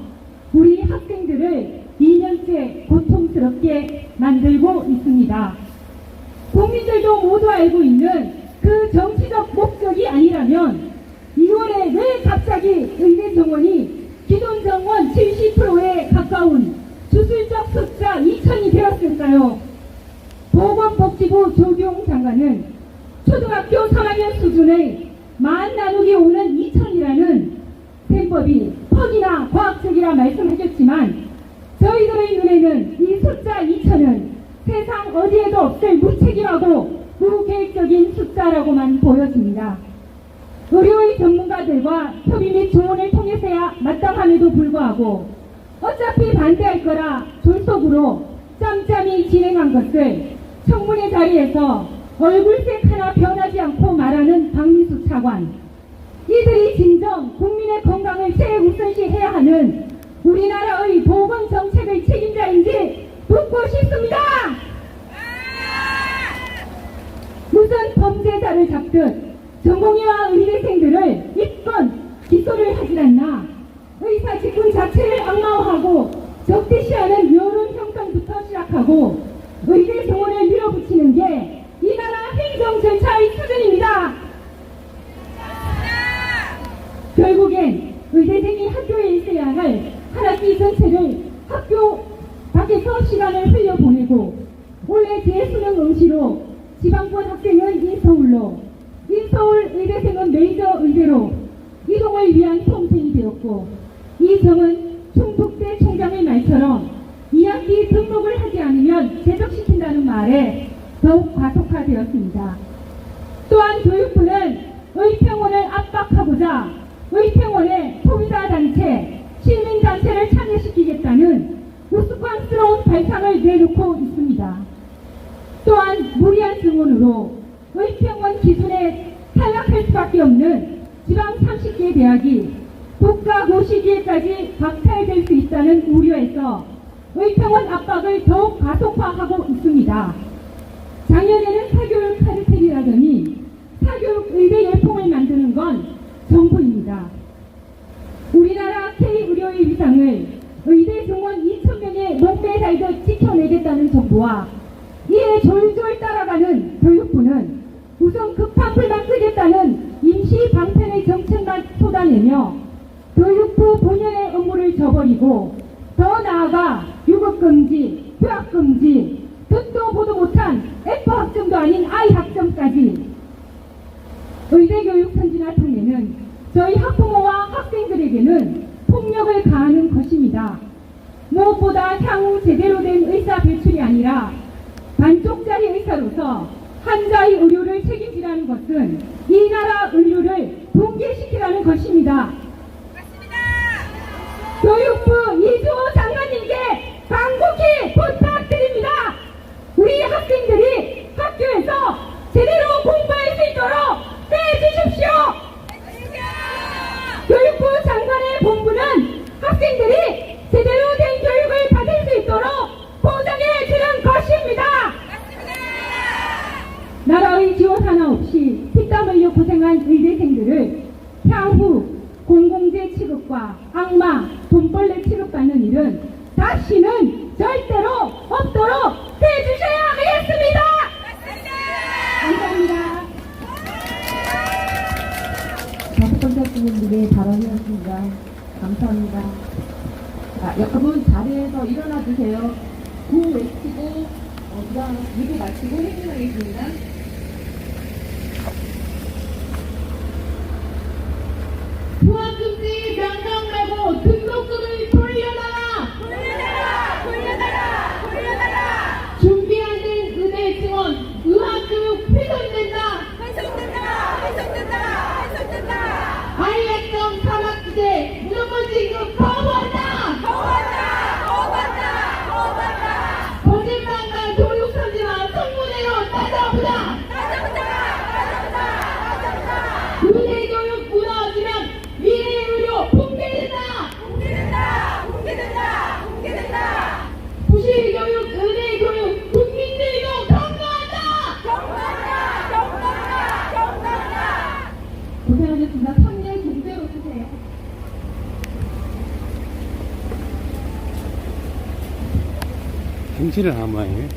우리 학생들을 2년째 고통스럽게 만들고 있습니다. 국민들도 모두 알고 있는 그 정치적 목적이 아니라면 2월에 왜 갑자기 의대 정원이 기존 정원 70%에 가까운 주술적 숫자 2,000이 되었을까? 교육부 조경 장관은 초등학교 3학년 수준의 만 나누기 5는 2000이라는 셈법이 퍽이나 과학적이라 말씀하셨지만 저희들의 눈에는 이 숫자 2000은 세상 어디에도 없을 무책임하고 무계획적인 숫자라고만 보여집니다. 의료의 전문가들과 협의 및 조언을 통해서야 마땅함에도 불구하고 어차피 반대할 거라 졸속으로 짬짬이 진행한 것을 청문회 자리에서 얼굴색 하나 변하지 않고 말하는 박미수 차관. 이들이 진정 국민의 건강을 최우선시 해야 하는 우리나라의 보건정책의 책임자인지 묻고 싶습니다. 무슨 범죄자를 잡듯 전공의와 의대생들을 입건, 기소를 하질 않나 의사 직군 자체를 악마화하고 적대시하는 여론 형성부터 시작하고 의대 정원을 밀어붙이는 게 이 나라 행정 절차의 수준입니다. 결국엔 의대생이 학교에 있어야 할 한 학기 전체를 학교 밖에서 시간을 흘려보내고 올해 재수능 응시로 지방권 학생은 인서울로, 인서울 의대생은 메이저 의대로 이동을 위한 수험생이 되었고 이 점은 충북대 총장의 말처럼 2학기 등록을 하지 않으면 제적시킨다는 말에 더욱 과속화되었습니다. 또한 교육부는 의평원을 압박하고자 의평원의 소비자단체, 시민단체를 참여시키겠다는 우스꽝스러운 발상을 내놓고 있습니다. 또한 무리한 증언으로 의평원 기준에 탈락할 수밖에 없는 지방 30개 대학이 국가고시기에까지 박탈될 수 있다는 우려에서 의평원 압박을 더욱 가속화하고 있습니다. 작년에는 사교육 카르텔이라더니 사교육 의대 열풍을 만드는 건 정부입니다. 우리나라 K의료의 위상을 의대 정원 2,000명의 목매 달듯 지켜내겠다는 정부와 이에 졸졸 따라가는 교육부는 우선 급한 불만 끄겠다는 임시 방편의 정책만 쏟아내며 교육부 본연의 업무를 저버리고 더 나아가 유급금지, 휴학금지, 듣도 보도 못한 F 학점도 아닌 I 학점까지 의대교육 선진화 통해는 저희 학부모와 학생들에게는 폭력을 가하는 것입니다. 무엇보다 향후 제대로 된 의사 배출이 아니라 반쪽짜리 의사로서 환자의 의료를 책임지라는 것은 이 나라 의료를 붕괴시키라는 것입니다. 교육부 이주호 장관님께 간곡히 부탁드립니다. 우리 학생들이 학교에서 제대로 공부할 수 있도록 떼주십시오. 교육부 장관의 본부는 학생들이 제대로 된 교육을 받을 수 있도록 보장해 주는 것입니다. 나라의 지원 하나 없이 피땀 흘려 고생한 의대생들을 향후 공공재 취급과 악마, 돈벌레 취급받는 일은 다시는 절대로 없도록 해주셔야 하겠습니다. 감사합니다. 다섯 번째 분들의 발언이었습니다. 감사합니다. 여러분 자리에서 일어나 주세요. 구호 외치고 그다음 입을 마치고 행진하겠습니다. 휴학금지 명령 말고 등록금을 돌려달라! 돌려달라! 준비 안 된 의대 증원, 의학교육 훼손된다! I 학점 3학기제 무조건 진급 거부한다! 거짓말과 교육 선진화 청문회로 따져보자! 의대 교육 무너지면 미래 의료 붕괴된다! 부실 교육, 의대 교육 국민들도 경고한다! 고생하셨습니다. 3년 공대로 쓰세요. 정신을 아마해.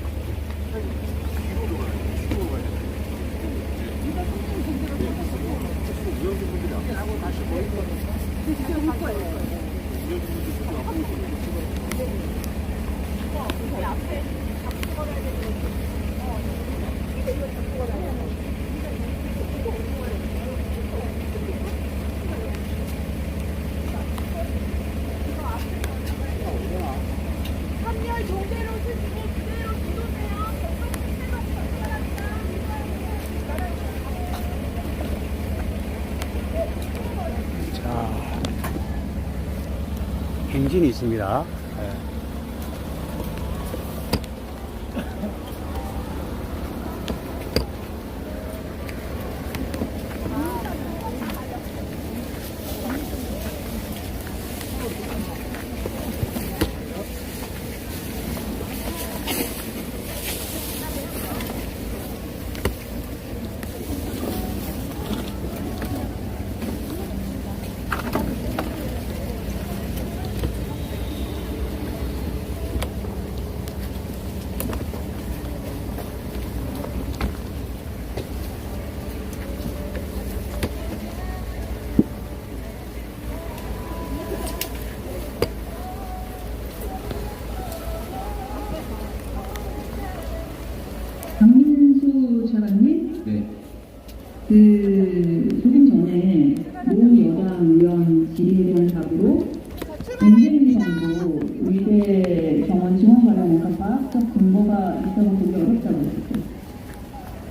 정신이 있습니다. 예. 박민수 차관님, 조금 전에 모 여당 의원 질의에 대한 답으로 문재인 정부 의대 정원 지원 관련해서 과학적 근거가 있다고 보기 어렵다고 했죠.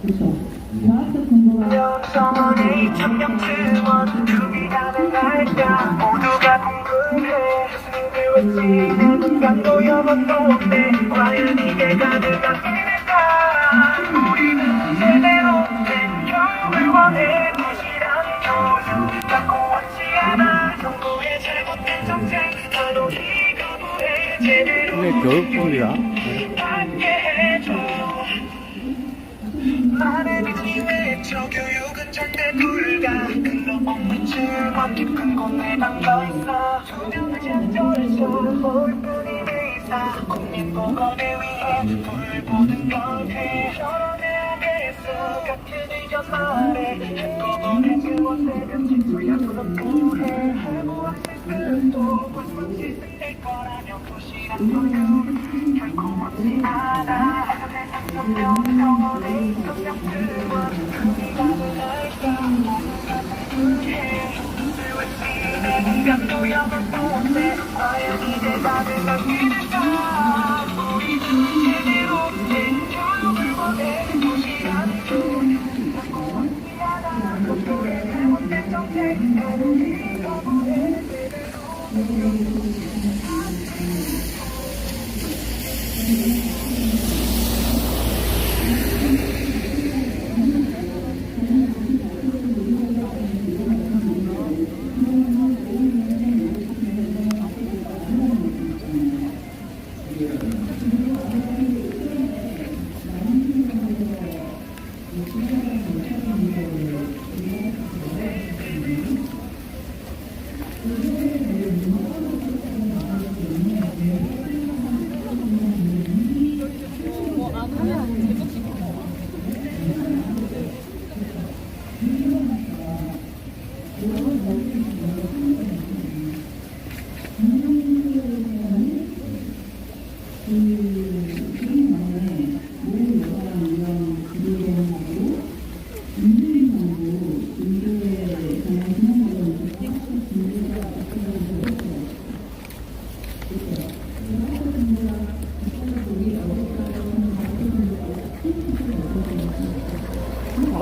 그렇죠. 과학적 근거가 정원이 청년 지원 그게 가능할까 모두가 궁금해 왜 시간도 영원없네 과연 이게 가능할까 우리는 제대로 된 교육을 원해 도시락 교육 받고 왔지 않아 정부의 잘못된 정책 바로 이 거부해 제대로 이게 교육부입니다. 받게 해줘 말해 믿니 외쳐 교육은 절대 불가 글로 없는 증언 깊은 곳에 담겨있어 투명하지 않죠 볼뿐인 의사 국민 보건을 위해 불 보는 건해 결혼해야겠어 같은 의견 말해 한꺼번에 지원세금 지출 약속 구해 해보았을 또 벌써 시승될 거라면 도시락 교육 결코 없지 않아 명성원의 성령 지원 그게 가능할까 불해 왜 시간도 영을 못해 과연 이제 가능할까 우리 제대로 된 교육을 원해 도시락 교육 받고 왔지 않아 정부의 잘못된 정책 우리 거부해 제대로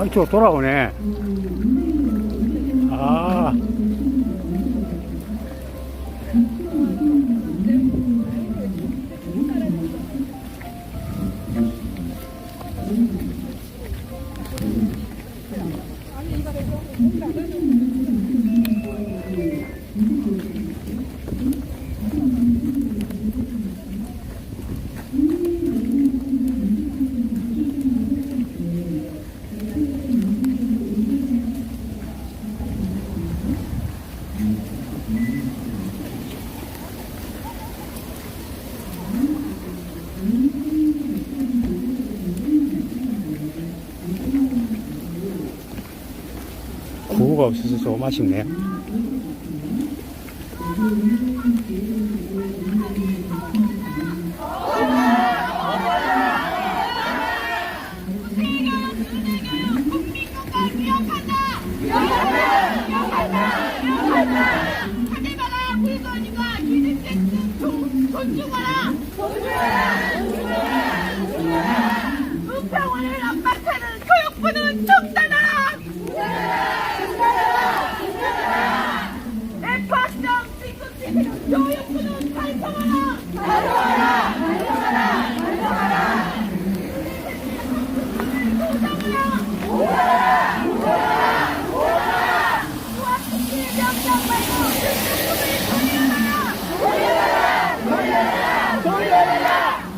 이쪽으로 돌아오네. 아. 구호가 없어서 조금 아쉽네요. 상대방아 불건이가 기득권 존중하라. 문평을 압박하는 교육부는 중단하라. 애학점 지급시키는 교육부는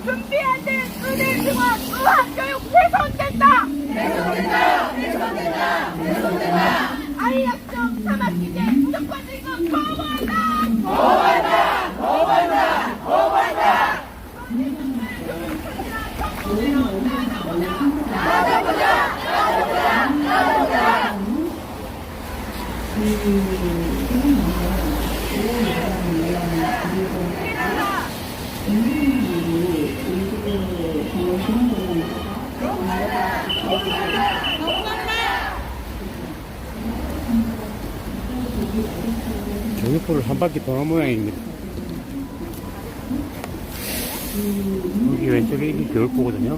준비 안 된 은혜 증원 의학교육 훼손된다. 아이 약정 3학기제 무조건 지금 거부한다. 교육부를 한 바퀴 도는 모양입니다. 여기 왼쪽에 이게 교육부거든요.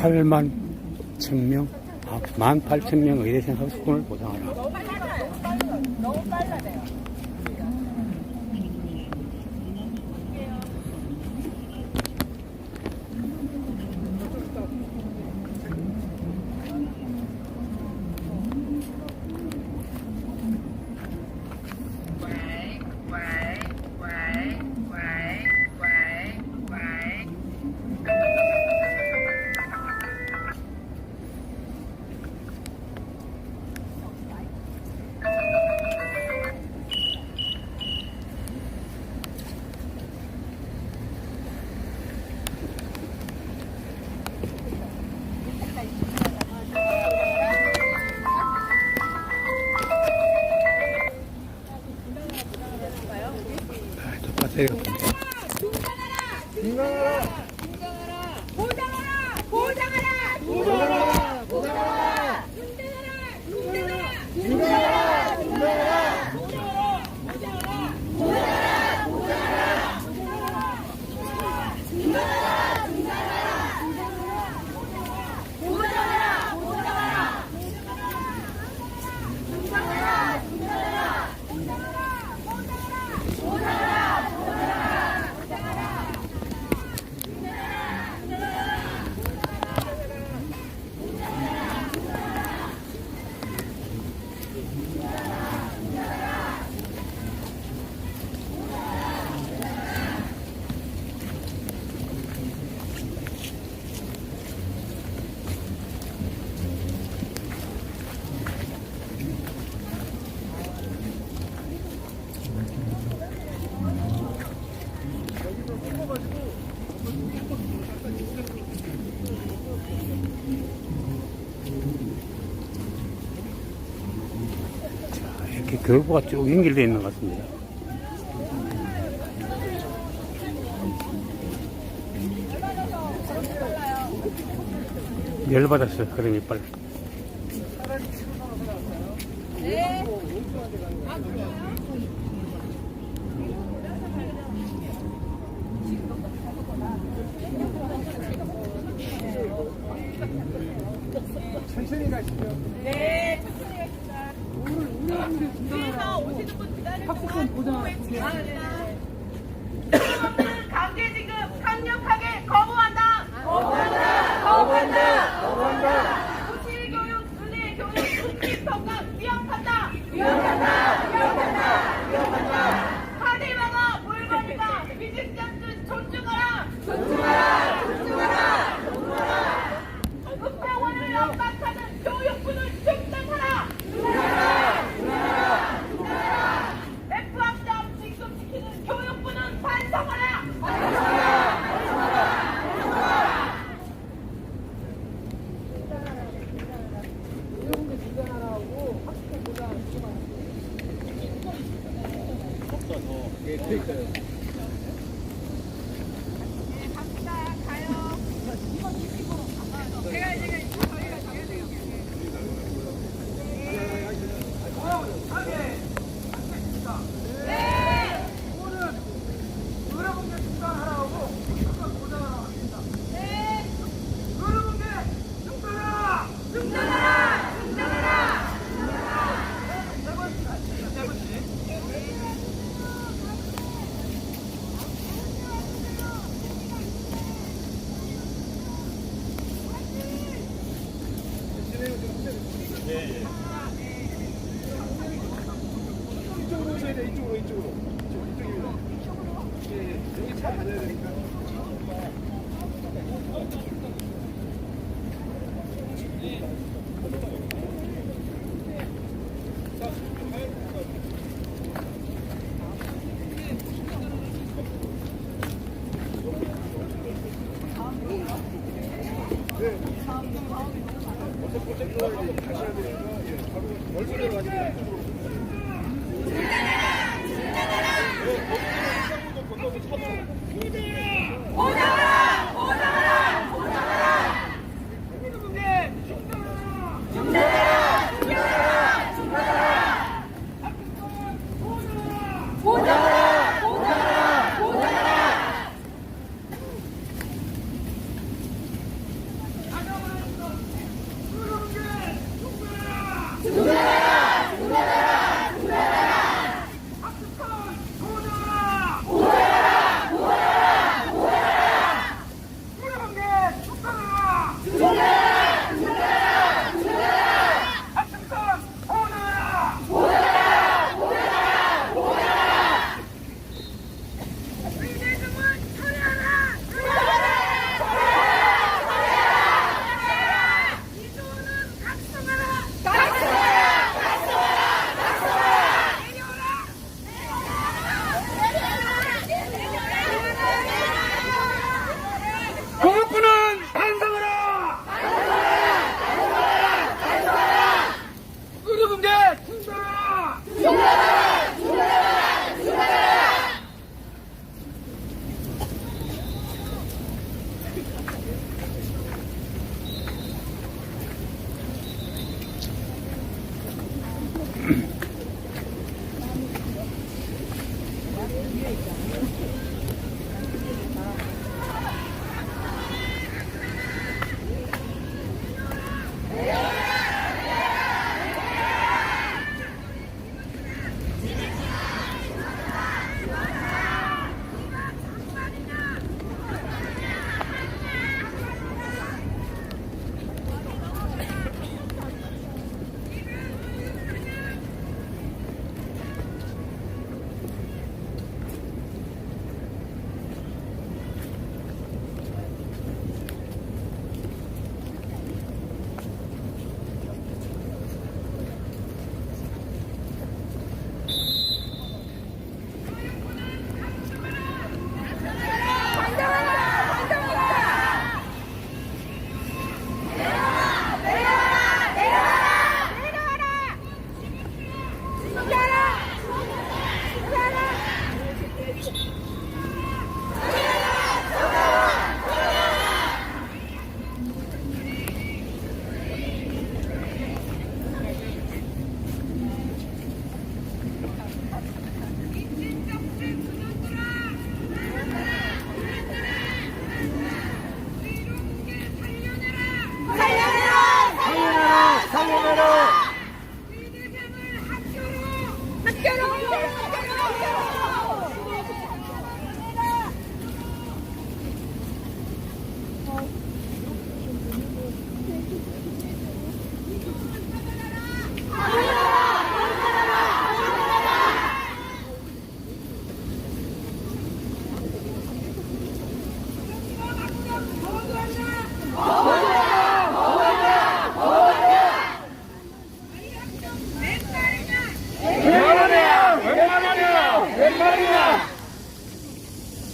(8만 1,000명) 18,000명 의대생 학습권을 보장하라. 너무 빨라요. 이렇게 교육부가 쭉 연결되어 있는 것 같습니다. 열받았어요. 그럼 이빨. 천천히 가시죠. 네, 천천히 가겠습니다. 뒤에서 오시는 분 기다리는 동안 강제 지급 강력하게 거부한다. 거부한다. 고시교육, 은혜교육, 국립성감 위협한다. 카디마가 물건이다. 비즈니스 존중하라. 읍병원을 연박하는 교육부는 중단하라. F학점 진급시키는 교육부는 반성하라. 이쪽으로 오셔야 돼. 이쪽으로. 이쪽입니다. 여기 차 가져야 되니까.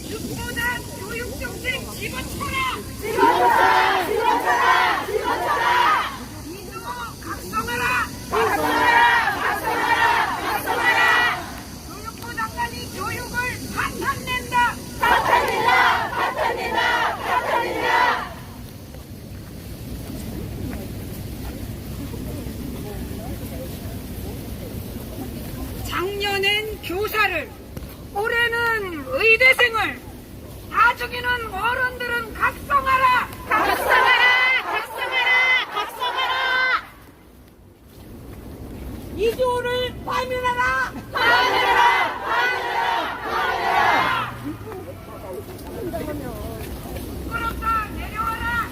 육보단 교육 정책 집어쳐라! 이주호 각성하라! 교육부 장관이 교육을 파탄낸다! 작년엔 교사를, 올해는 의대생을, 다 죽이는 어른들은 각성하라! 이주호를 파면하라! 부끄럽다! 내려와라!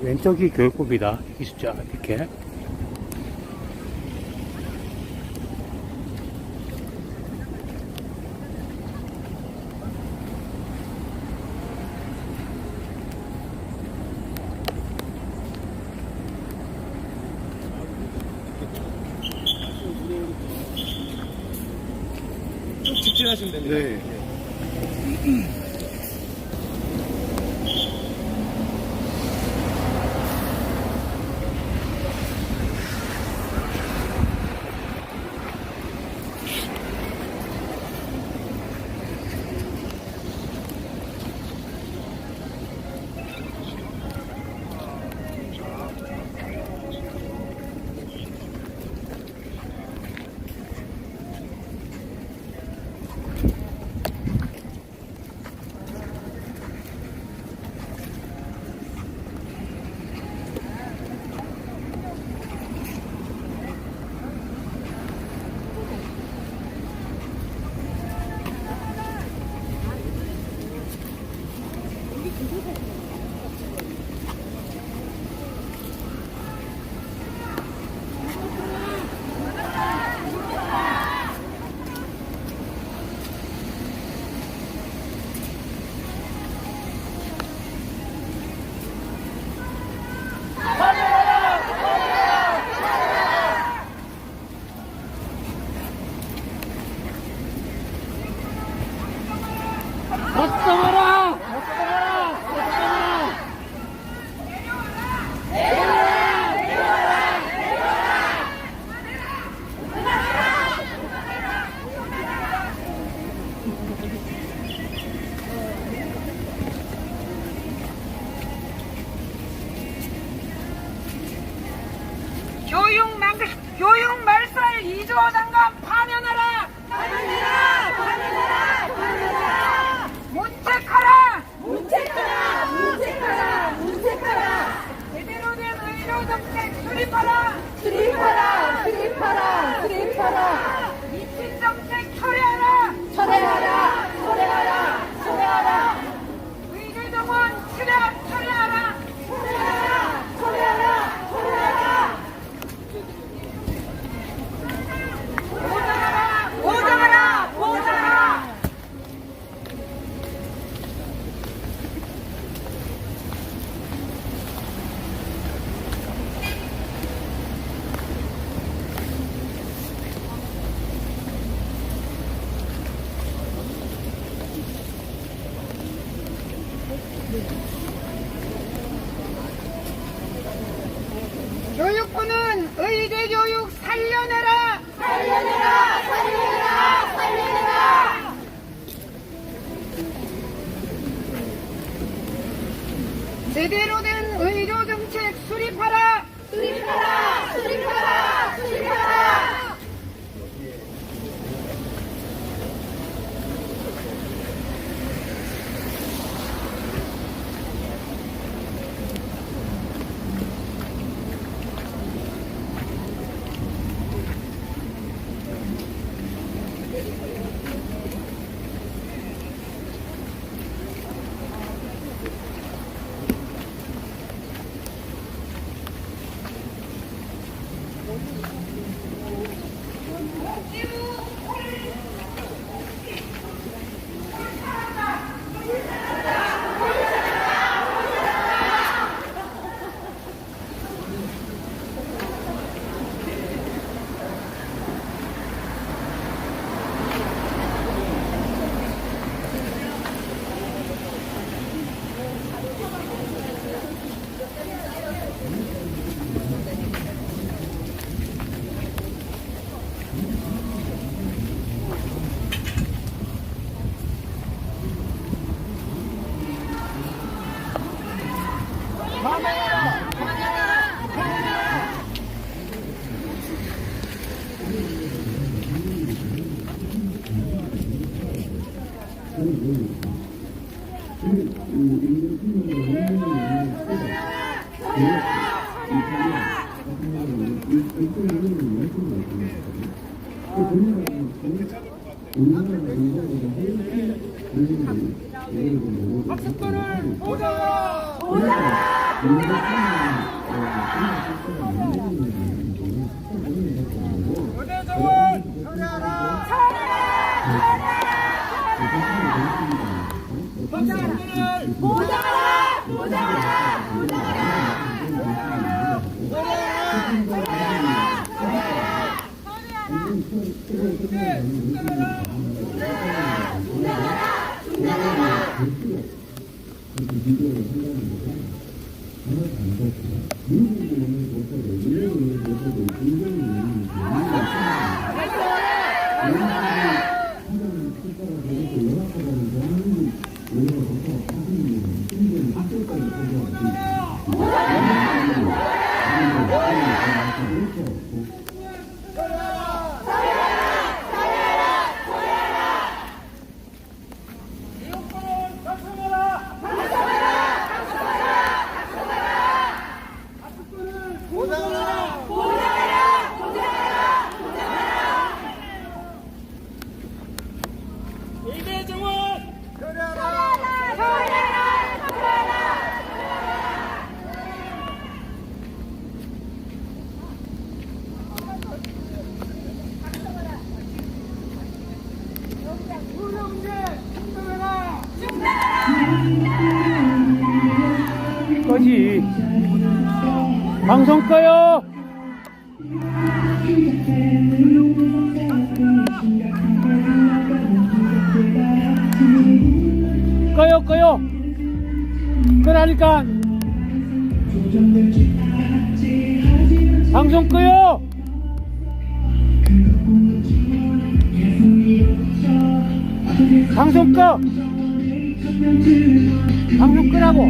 왼쪽이 교육부입니다. 이 숫자 이렇게. 좀 직진하시면 됩니다. 교육부는 의대 교육 살려내라! 살려내라! 살려내라! 살려내라! 제대로 된 의료 정책 수립하라! 수립하라! 수립하라! 수립하라! 학습권을 보장하라! 의대 정원 철회하라! 학습권을 보장하라! 보장하라! 의대 정원 철회하라! 꺼지. 방송 꺼요. 꺼요. 끄라니까. 방송 꺼요. 방송 꺼. 방송 끄라고.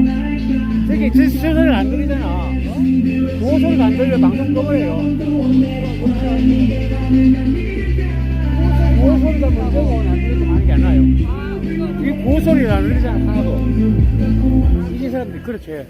저기 제 소리는 안 들리잖아. 그 소리가 안 들려. 방송 꺼버려요. 그 소리가 먼저고 안 들리면 하는 게 안 나요. 이게 그 소리가 안 들리잖아. 하나도. 이제 사람들이 그렇지.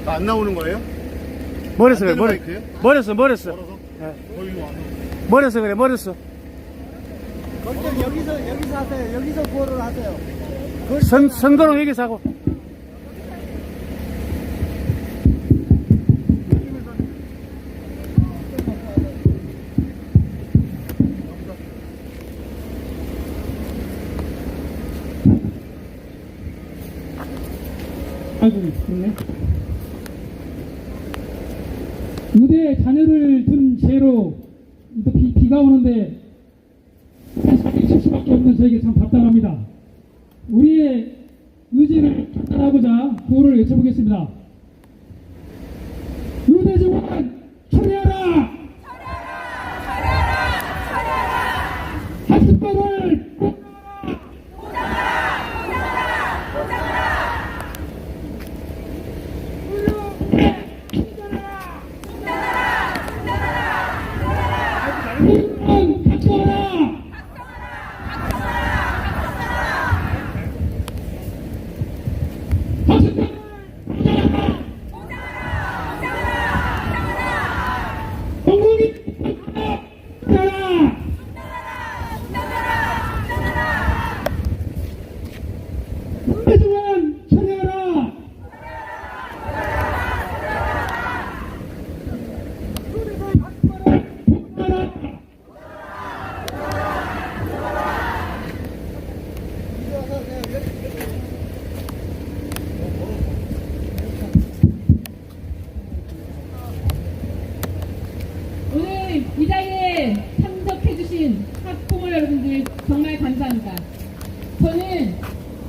안 나오는 거예요? 머렸어 그래 마이크예요? 머렸어 머렸어 뭐 일로 와. 머렸어 그래 걱정 여기서 하세요. 여기서 구호를 하세요. 선거는 여기서 하고. 아이고, 그렇네. 의대에 자녀를 둔 죄로 또 비가 오는데 칠 수밖에 없는 저에게 참 답답합니다. 우리의 의지를 결단하고자 구호를 외쳐보겠습니다. 의대 정원 처리하라! 학습법을 오늘 이 자리에 참석해주신 학부모 여러분들 정말 감사합니다. 저는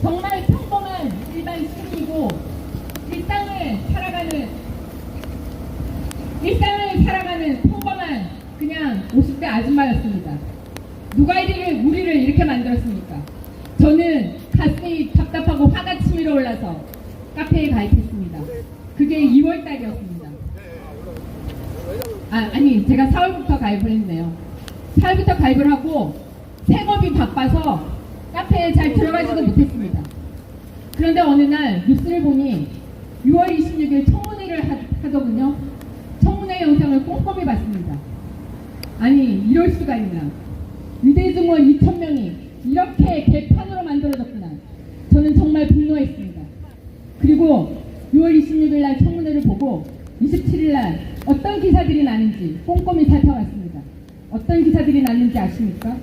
정말 평범한 일반 시민이고 일상을 살아가는 평범한 그냥 50대 아줌마였습니다. 누가 우리를 이렇게 만들었습니까? 저는 가슴이 답답하고 화가 치밀어 올라서 카페에 가입했습니다. 그게 2월 달이었습니다. 아니 제가 4월부터 가입을 했네요. 4월부터 가입을 하고 생업이 바빠서 카페에 잘 들어가지도 못했습니다. 그런데 어느 날 뉴스를 보니 6월 26일 청문회를 하더군요. 청문회 영상을 꼼꼼히 봤습니다. 아니 이럴 수가 있나. 의대 증원 2,000명이 이렇게 개판으로 만들어졌구나. 저는 정말 분노했습니다. 그리고 6월 26일 날 청문회를 보고 27일 날 어떤 기사들이 나는지 꼼꼼히 살펴봤습니다. 어떤 기사들이 나는지 아십니까?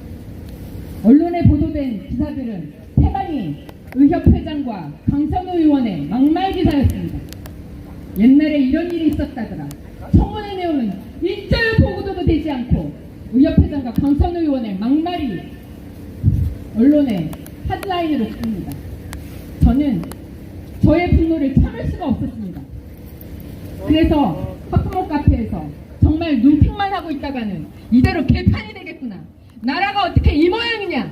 언론에 보도된 기사들은 태반이 의협회장과 강선우 의원의 막말 기사였습니다. 옛날에 이런 일이 있었다더라. 청문회 내용은 일절 보고도 되지 않고 의협회장과 강선우 의원의 막말이 언론의 헤드라인으로 씁니다. 저는 저의 분노를 참을 수가 없었습니다. 그래서 학부모 카페에서 정말 눈팅만 하고 있다가는 이대로 개판이 되겠구나. 나라가 어떻게 이 모양이냐.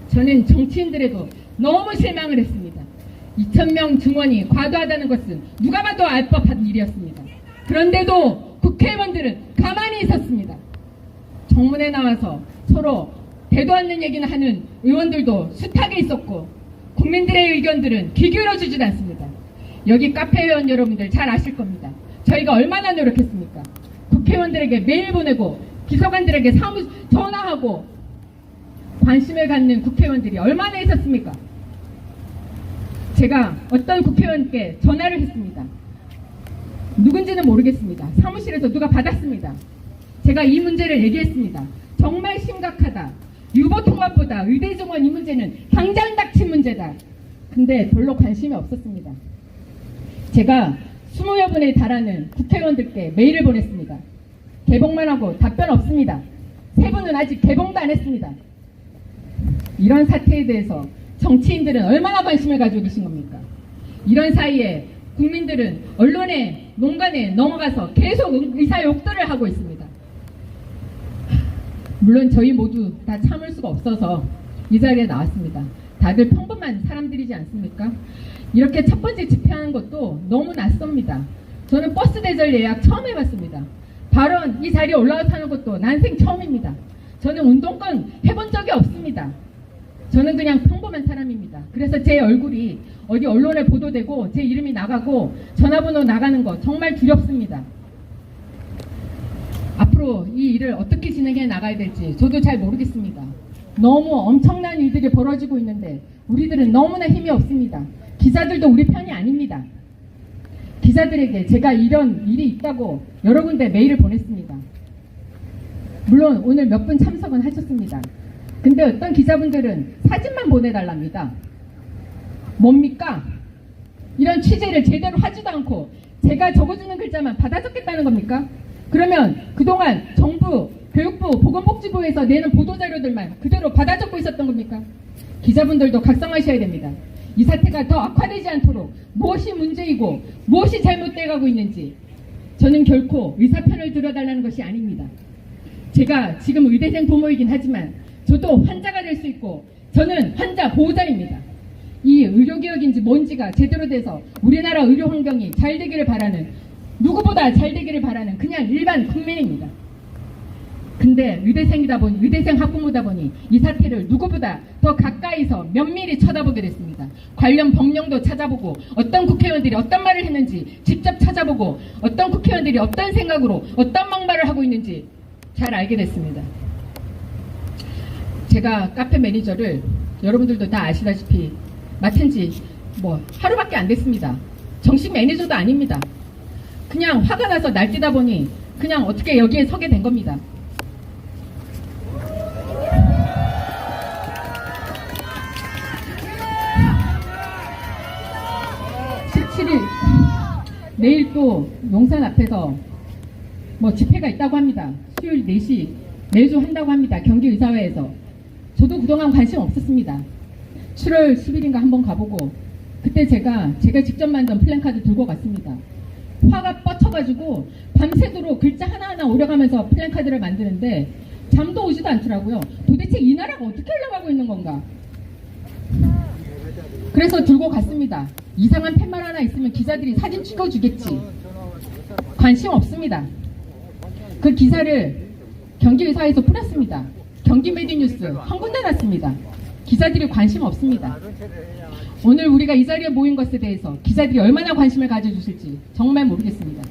저는 정치인들에도 너무 실망을 했습니다. 2,000명 증원이 과도하다는 것은 누가 봐도 알 법한 일이었습니다. 그런데도 국회의원들은 가만히 있었습니다. 정문에 나와서 서로 대도 않는 얘기는 하는 의원들도 숱하게 있었고 국민들의 의견들은 귀 기울여주지도 않습니다. 여기 카페 의원 여러분들 잘 아실 겁니다. 저희가 얼마나 노력했습니까? 국회의원들에게 메일 보내고 기소관들에게 전화하고 관심을 갖는 국회의원들이 얼마나 있었습니까? 제가 어떤 국회의원께 전화를 했습니다. 누군지는 모르겠습니다. 사무실에서 누가 받았습니다. 제가 이 문제를 얘기했습니다. 정말 심각하다. 유보통합보다 의대 정원 이 문제는 당장 닥친 문제다. 근데 별로 관심이 없었습니다. 제가 20여 분에 달하는 국회의원들께 메일을 보냈습니다. 개봉만 하고 답변 없습니다. 3분은 아직 개봉도 안 했습니다. 이런 사태에 대해서 정치인들은 얼마나 관심을 가지고 계신 겁니까? 이런 사이에 국민들은 언론의 농간에 넘어가서 계속 의사 욕설을 하고 있습니다. 물론 저희 모두 다 참을 수가 없어서 이 자리에 나왔습니다. 다들 평범한 사람들이지 않습니까? 이렇게 첫 번째 집회하는 것도 너무 낯섭니다. 저는 버스 대절 예약 처음 해봤습니다. 발언 이 자리에 올라와서 하는 것도 난생 처음입니다. 저는 운동권 해본 적이 없습니다. 저는 그냥 평범한 사람입니다. 그래서 제 얼굴이 어디 언론에 보도되고 제 이름이 나가고 전화번호 나가는 거 정말 두렵습니다. 앞으로 이 일을 어떻게 진행해 나가야 될지 저도 잘 모르겠습니다. 너무 엄청난 일들이 벌어지고 있는데 우리들은 너무나 힘이 없습니다. 기자들도 우리 편이 아닙니다. 기자들에게 제가 이런 일이 있다고 여러 군데 메일을 보냈습니다. 물론 오늘 몇 분 참석은 하셨습니다. 근데 어떤 기자분들은 사진만 보내달랍니다. 뭡니까? 이런 취재를 제대로 하지도 않고 제가 적어주는 글자만 받아 적겠다는 겁니까? 그러면 그동안 정부, 교육부, 보건복지부에서 내는 보도자료들만 그대로 받아 적고 있었던 겁니까? 기자분들도 각성하셔야 됩니다. 이 사태가 더 악화되지 않도록 무엇이 문제이고 무엇이 잘못돼가고 있는지 저는 결코 의사 편을 들어달라는 것이 아닙니다. 제가 지금 의대생 부모이긴 하지만 저도 환자가 될 수 있고 저는 환자 보호자입니다. 이 의료개혁인지 뭔지가 제대로 돼서 우리나라 의료 환경이 잘 되기를 바라는, 누구보다 잘 되기를 바라는 그냥 일반 국민입니다. 근데 의대생 학부모다 보니 이 사태를 누구보다 더 가까이서 면밀히 쳐다보게 됐습니다. 관련 법령도 찾아보고 어떤 국회의원들이 어떤 말을 했는지 직접 찾아보고 어떤 국회의원들이 어떤 생각으로 어떤 막말을 하고 있는지 잘 알게 됐습니다. 제가 카페 매니저를 여러분들도 다 아시다시피 맡은 지 하루밖에 안 됐습니다. 정식 매니저도 아닙니다. 그냥 화가 나서 날뛰다 보니 그냥 어떻게 여기에 서게 된 겁니다. 17일 내일 또 용산 앞에서 집회가 있다고 합니다. 수요일 4시 매주 한다고 합니다. 경기의사회에서. 저도 그동안 관심 없었습니다. 7월 10일인가 한번 가보고 그때 제가 직접 만든 플랜카드 들고 갔습니다. 화가 뻗쳐가지고 밤새도록 글자 하나하나 오려가면서 플랜카드를 만드는데 잠도 오지도 않더라고요. 도대체 이 나라가 어떻게 흘러가고 있는 건가. 그래서 들고 갔습니다. 이상한 팻말 하나 있으면 기자들이 사진 찍어주겠지. 관심 없습니다. 그 기사를 경기의사에서 뿌렸습니다. 경기메디뉴스 한 군데 났습니다. 기자들이 관심 없습니다. 오늘 우리가 이 자리에 모인 것에 대해서 기자들이 얼마나 관심을 가져주실지 정말 모르겠습니다.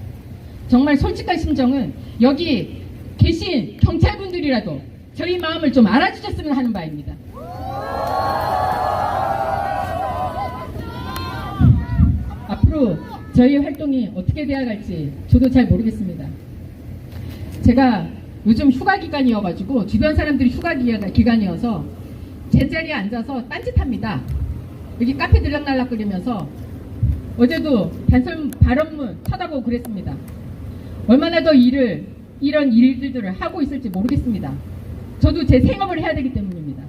정말 솔직한 심정은 여기 계신 경찰분들이라도 저희 마음을 좀 알아주셨으면 하는 바입니다. 앞으로 저희 활동이 어떻게 되어갈지 저도 잘 모르겠습니다. 제가 요즘 휴가 기간이어가지고 주변 사람들이 휴가 기간이어서 제자리에 앉아서 딴짓합니다. 여기 카페 들락날락거리면서 어제도 발언문 쳐다보고 그랬습니다. 얼마나 더 이런 일들을 하고 있을지 모르겠습니다. 저도 제 생업을 해야 되기 때문입니다.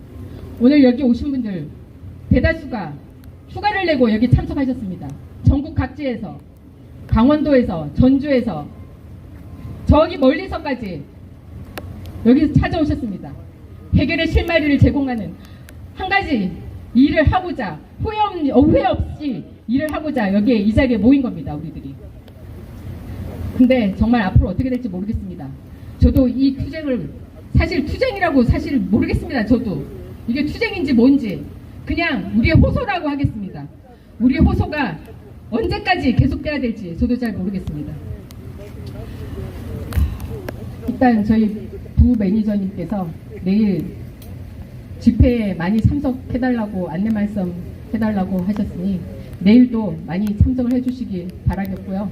오늘 여기 오신 분들 대다수가 휴가를 내고 여기 참석하셨습니다. 전국 각지에서, 강원도에서, 전주에서, 저기 멀리서까지 여기서 찾아오셨습니다. 해결의 실마리를 제공하는 한 가지 일을 하고자 후회 없이 일을 하고자 여기에 이 자리에 모인 겁니다. 우리들이. 근데 정말 앞으로 어떻게 될지 모르겠습니다. 저도 이 투쟁을 투쟁이라고 모르겠습니다. 저도 이게 투쟁인지 뭔지 그냥 우리의 호소라고 하겠습니다. 우리의 호소가 언제까지 계속돼야 될지 저도 잘 모르겠습니다. 일단 저희 부 매니저님께서 내일 집회에 많이 참석해달라고 안내 말씀 해달라고 하셨으니 내일도 많이 참석을 해주시기 바라겠고요.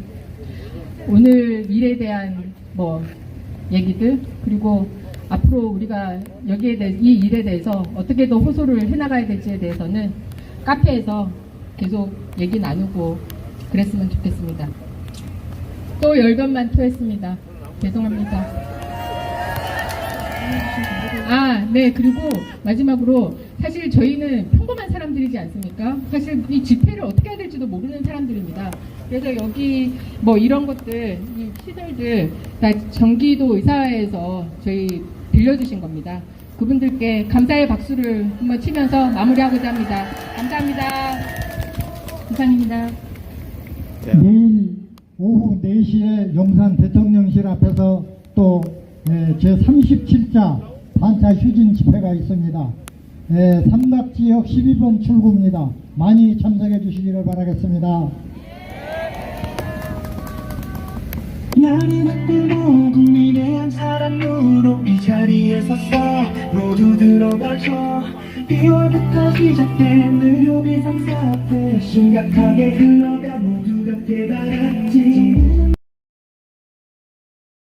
오늘 일에 대한 얘기들 그리고 앞으로 우리가 이 일에 대해서 어떻게 더 호소를 해나가야 될지에 대해서는 카페에서 계속 얘기 나누고 그랬으면 좋겠습니다. 또 열변만 토했습니다. 죄송합니다. 네. 그리고 마지막으로 사실 저희는 평범한 사람들이지 않습니까? 사실 이 집회를 어떻게 해야 될지도 모르는 사람들입니다. 그래서 여기 이런 것들, 이 시설들 다 경기도 의사회에서 저희 빌려주신 겁니다. 그분들께 감사의 박수를 한번 치면서 마무리하고자 합니다. 감사합니다. 이상입니다. 내일 오후 4시에 용산 대통령실 앞에서 또 제37자 반차 휴진 집회가 있습니다. 삼각지역 12번 출구입니다. 많이 참석해 주시기를 바라겠습니다. 나는 모든 위대한 사람으로 이 자리에 섰어. 모두 들어가죠. 2월부터 시작된 의료비 상사 앞에 심각하게 흘러가 모두가 대단한